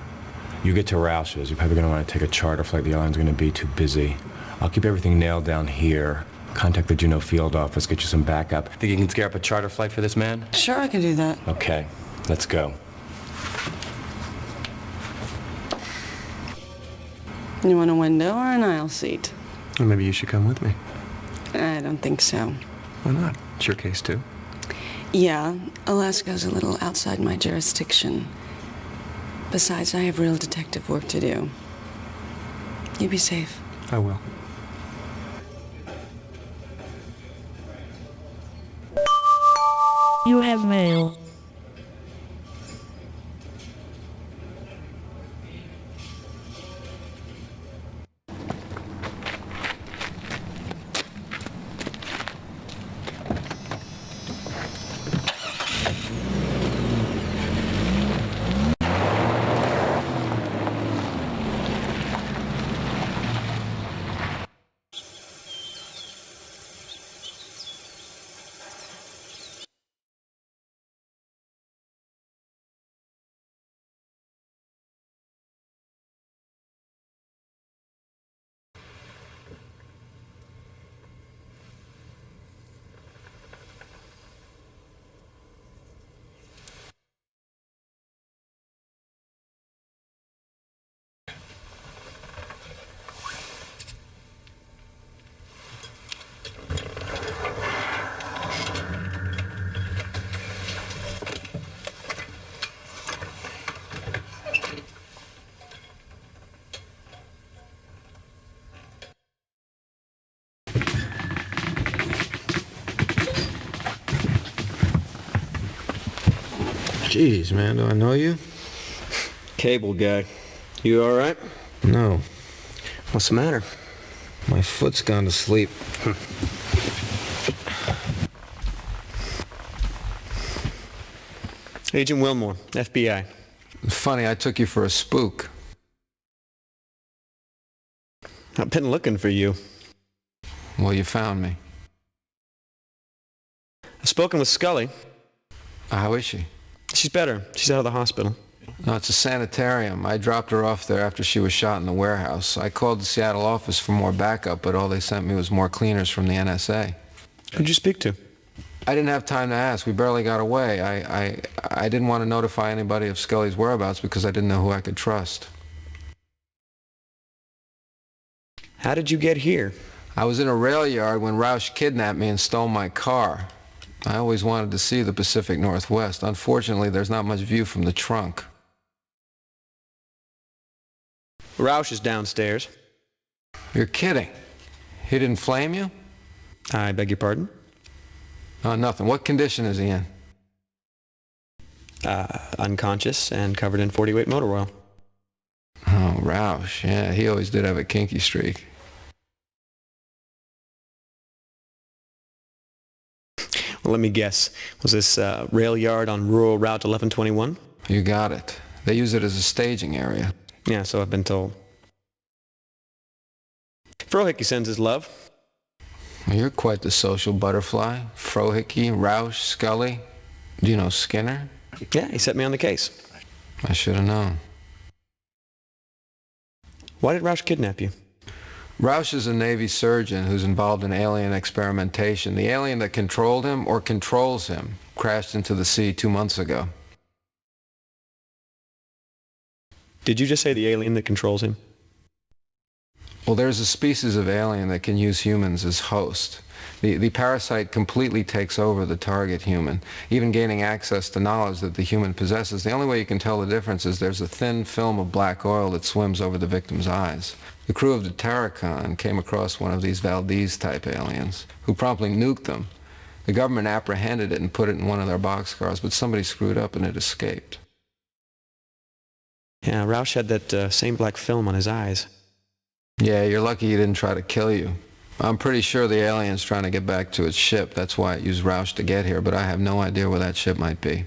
You get to Roush's, you're probably going to want to take a charter flight. The airline's going to be too busy. I'll keep everything nailed down here. Contact the Juneau field office, get you some backup. Think you can scare up a charter flight for this man? Sure, I can do that. Okay, let's go. You want a window or an aisle seat? Well, maybe you should come with me. I don't think so. Why not? It's your case, too. Yeah, Alaska's a little outside my jurisdiction. Besides, I have real detective work to do. You be safe. I will. You have mail. Jeez, man, do I know you? Cable guy. You all right? No. What's the matter? My foot's gone to sleep. Agent Willmore, FBI. Funny, I took you for a spook. I've been looking for you. Well, you found me. I've spoken with Scully. How is she? She's better. She's out of the hospital. No, it's a sanitarium. I dropped her off there after she was shot in the warehouse. I called the Seattle office for more backup, but all they sent me was more cleaners from the NSA. Who'd you speak to? I didn't have time to ask. We barely got away. I didn't want to notify anybody of Scully's whereabouts because I didn't know who I could trust. How did you get here? I was in a rail yard when Rausch kidnapped me and stole my car. I always wanted to see the Pacific Northwest. Unfortunately, there's not much view from the trunk. Rausch is downstairs. You're kidding. He didn't flame you? I beg your pardon? Nothing. What condition is he in? Unconscious and covered in 40-weight motor oil. Oh, Roush. Yeah, he always did have a kinky streak. Well, let me guess. Was this rail yard on rural Route 1121? You got it. They use it as a staging area. Yeah, so I've been told. Frohickey sends his love. Well, you're quite the social butterfly. Frohickey, Roush, Scully. Do you know Skinner? Yeah, he set me on the case. I should have known. Why did Roush kidnap you? Roush is a Navy surgeon who's involved in alien experimentation. The alien that controlled him, or controls him, crashed into the sea 2 months ago. Did you just say the alien that controls him? Well, there's a species of alien that can use humans as host. The parasite completely takes over the target human, even gaining access to knowledge that the human possesses. The only way you can tell the difference is there's a thin film of black oil that swims over the victim's eyes. The crew of the Terracon came across one of these Valdez-type aliens, who promptly nuked them. The government apprehended it and put it in one of their boxcars, but somebody screwed up and it escaped. Yeah, Roush had that same black film on his eyes. Yeah, you're lucky he didn't try to kill you. I'm pretty sure the alien's trying to get back to its ship. That's why it used Roush to get here, but I have no idea where that ship might be.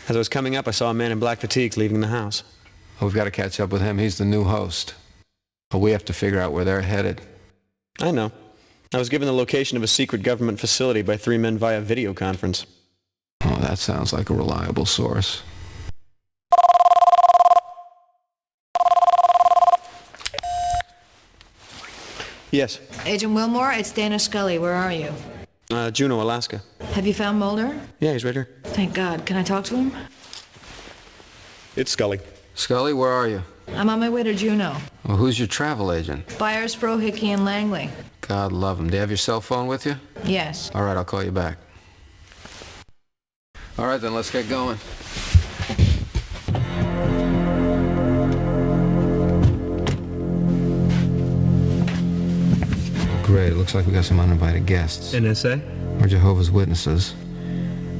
As I was coming up, I saw a man in black fatigues leaving the house. We've got to catch up with him. He's the new host. But we have to figure out where they're headed. I know. I was given the location of a secret government facility by 3 men via video conference. Oh, that sounds like a reliable source. Yes. Agent Willmore, it's Dana Scully. Where are you? Juneau, Alaska. Have you found Mulder? Yeah, he's right here. Thank God. Can I talk to him? It's Scully. Scully, where are you? I'm on my way to Juneau. Well, who's your travel agent? Byers, Frohickey, and Langley. God love him. Do you have your cell phone with you? Yes. All right, I'll call you back. All right, then, let's get going. Great, it looks like we got some uninvited guests. NSA? Or Jehovah's Witnesses.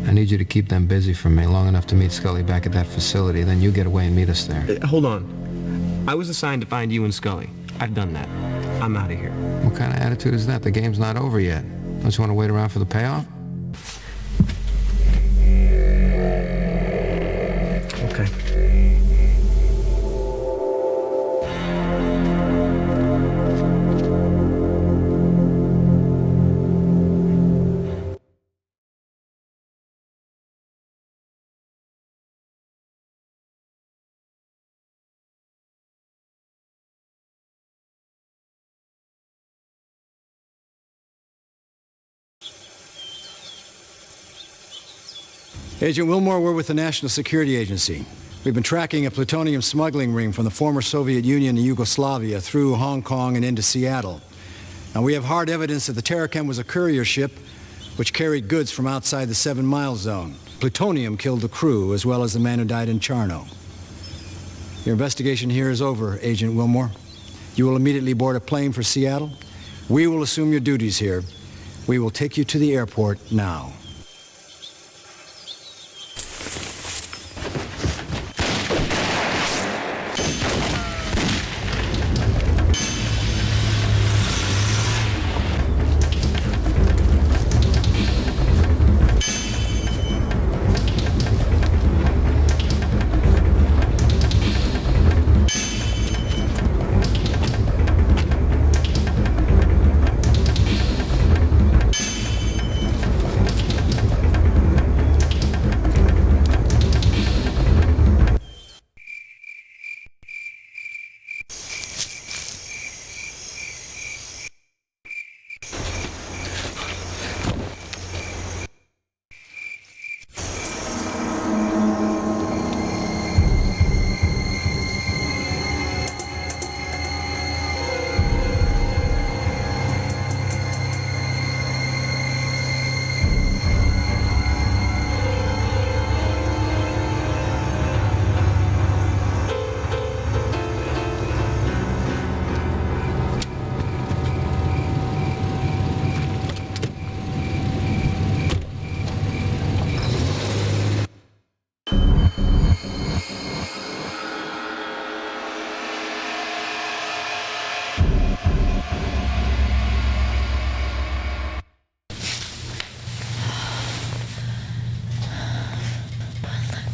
I need you to keep them busy for me long enough to meet Scully back at that facility, then you get away and meet us there. Hold on. I was assigned to find you and Scully. I've done that. I'm out of here. What kind of attitude is that? The game's not over yet. Don't you want to wait around for the payoff? Okay. Agent Willmore, we're with the National Security Agency. We've been tracking a plutonium smuggling ring from the former Soviet Union to Yugoslavia through Hong Kong and into Seattle. Now, we have hard evidence that the Terracon was a courier ship which carried goods from outside the 7-mile zone. Plutonium killed the crew as well as the man who died in Charno. Your investigation here is over, Agent Willmore. You will immediately board a plane for Seattle. We will assume your duties here. We will take you to the airport now.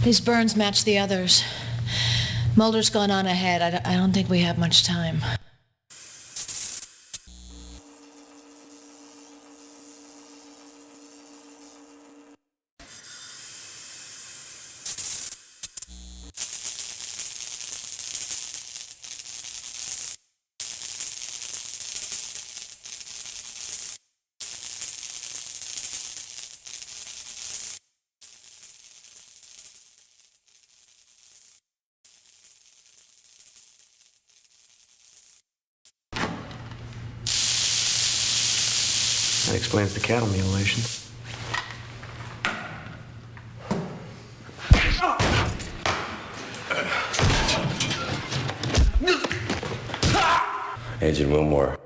These burns match the others. Mulder's gone on ahead. I don't think we have much time. That explains the cattle mutilations. Agent Willmore.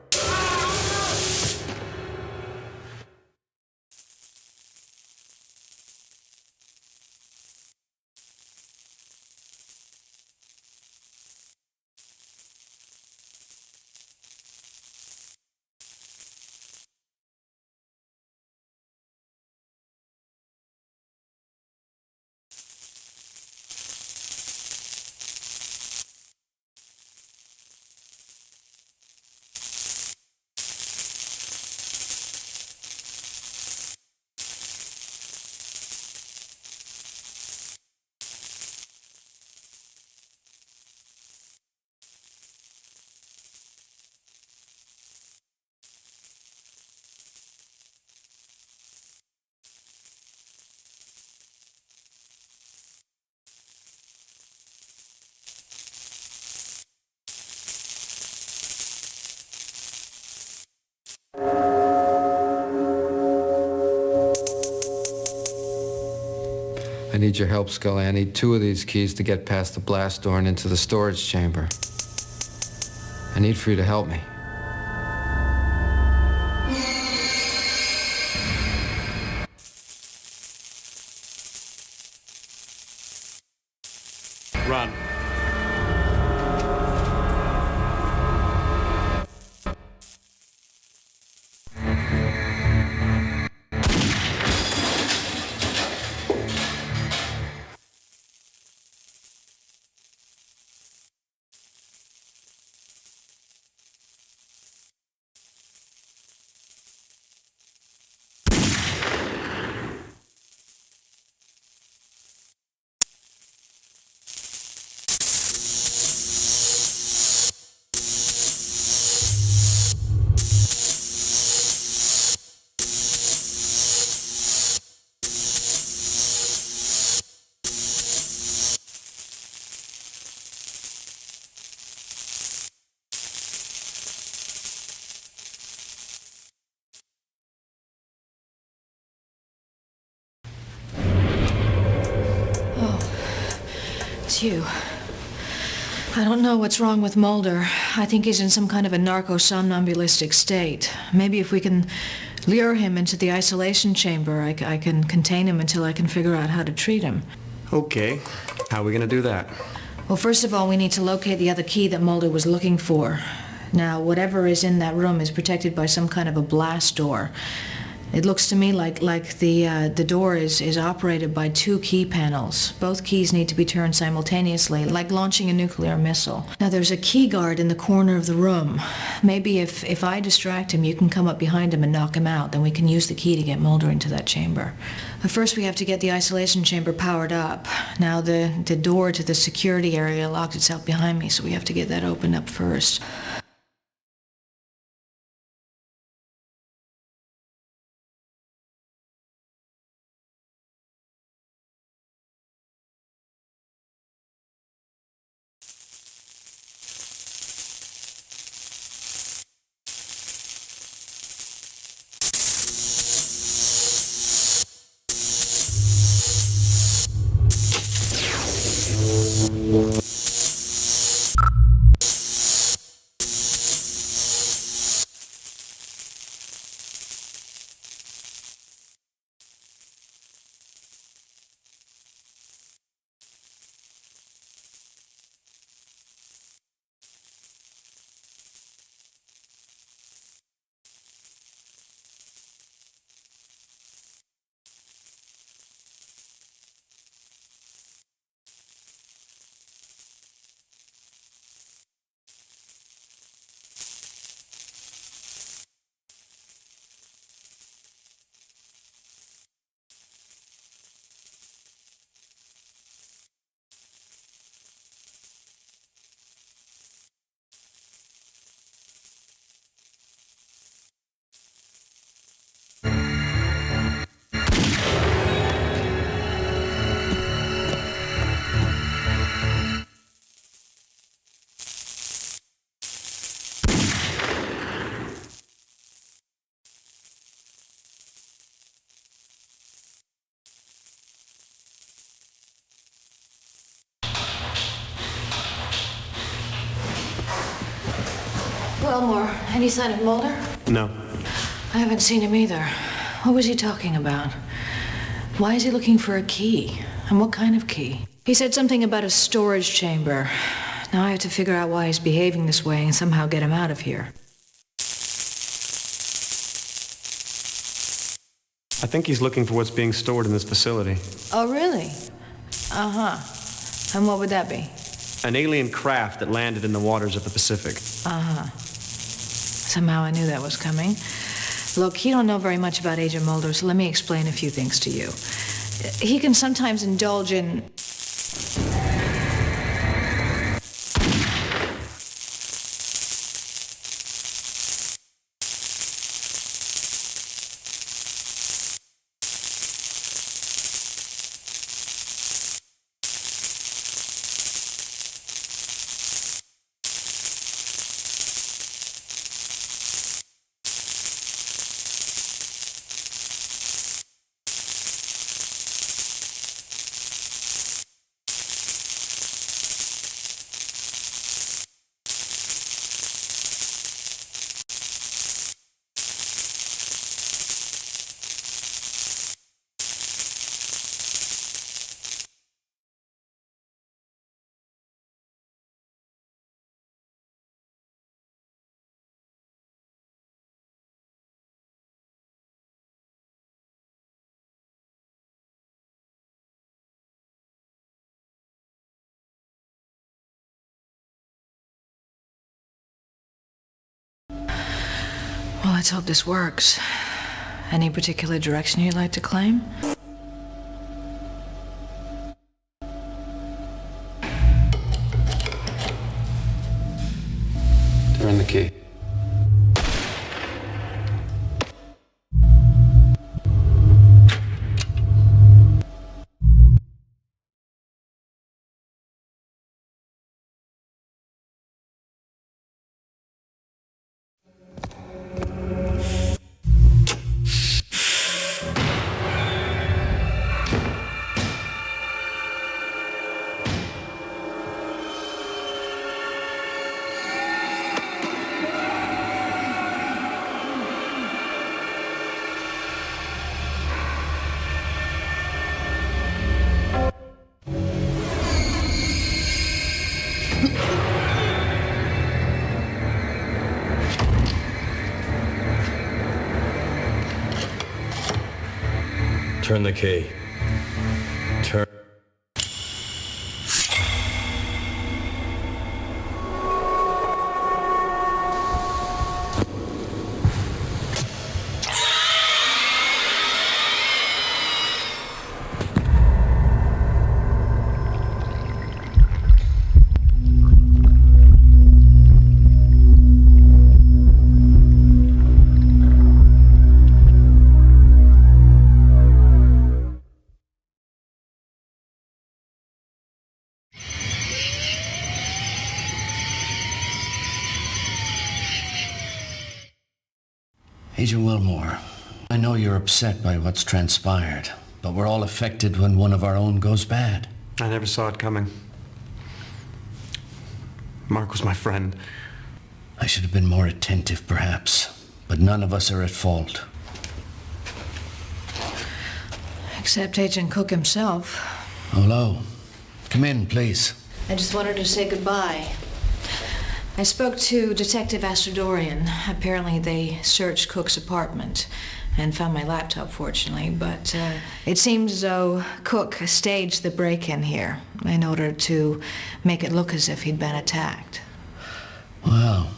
I need your help, Scully. I need 2 of these keys to get past the blast door and into the storage chamber. I need for you to help me. Run. It's you. I don't know what's wrong with Mulder. I think he's in some kind of a narco-somnambulistic state. Maybe if we can lure him into the isolation chamber, I can contain him until I can figure out how to treat him. Okay. How are we going to do that? Well, first of all, we need to locate the other key that Mulder was looking for. Now, whatever is in that room is protected by some kind of a blast door. It looks to me like the door is operated by 2 key panels. Both keys need to be turned simultaneously, like launching a nuclear missile. Now, there's a key guard in the corner of the room. Maybe if I distract him, you can come up behind him and knock him out. Then we can use the key to get Mulder into that chamber. But first, we have to get the isolation chamber powered up. Now, the door to the security area locked itself behind me, so we have to get that opened up first. Willmore, any sign of Mulder? No. I haven't seen him either. What was he talking about? Why is he looking for a key? And what kind of key? He said something about a storage chamber. Now I have to figure out why he's behaving this way and somehow get him out of here. I think he's looking for what's being stored in this facility. Oh, really? Uh-huh. And what would that be? An alien craft that landed in the waters of the Pacific. Uh-huh. Somehow I knew that was coming. Look, you don't know very much about Agent Mulder, so let me explain a few things to you. He can sometimes indulge in... Well, let's hope this works. Any particular direction you'd like to claim? Turn the key. Turn the key. Turn. Agent Willmore, I know you're upset by what's transpired, but we're all affected when one of our own goes bad. I never saw it coming. Mark was my friend. I should have been more attentive, perhaps, but none of us are at fault. Except Agent Cook himself. Hello. Come in, please. I just wanted to say goodbye. I spoke to Detective Astrodorian. Apparently they searched Cook's apartment and found my laptop, fortunately, but it seems as though Cook staged the break-in here in order to make it look as if he'd been attacked. Well,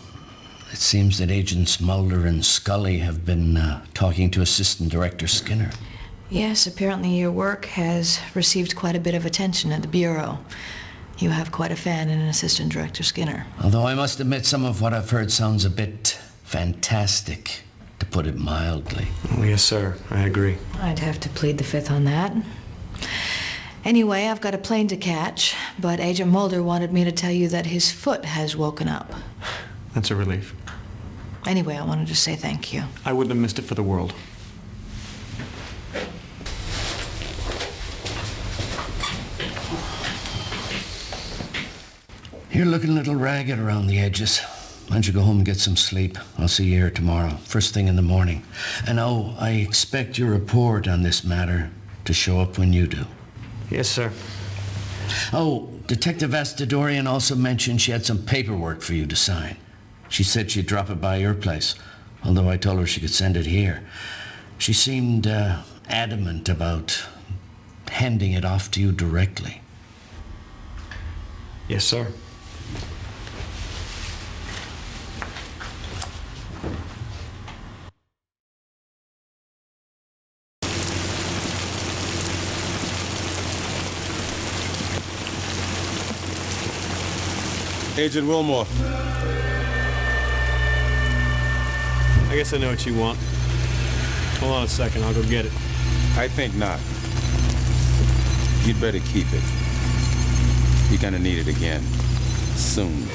it seems that Agents Mulder and Scully have been talking to Assistant Director Skinner. Yes, apparently your work has received quite a bit of attention at the Bureau. You have quite a fan in Assistant Director Skinner. Although I must admit some of what I've heard sounds a bit fantastic, to put it mildly. Oh, yes, sir. I agree. I'd have to plead the fifth on that. Anyway, I've got a plane to catch, but Agent Mulder wanted me to tell you that his foot has woken up. That's a relief. Anyway, I wanted to say thank you. I wouldn't have missed it for the world. You're looking a little ragged around the edges. Why don't you go home and get some sleep? I'll see you here tomorrow, first thing in the morning. And oh, I expect your report on this matter to show up when you do. Yes, sir. Oh, Detective Astadorian also mentioned she had some paperwork for you to sign. She said she'd drop it by your place, although I told her she could send it here. She seemed adamant about handing it off to you directly. Yes, sir. Agent Willmore. I guess I know what you want. Hold on a second, I'll go get it. I think not. You'd better keep it. You're gonna need it again. Soon.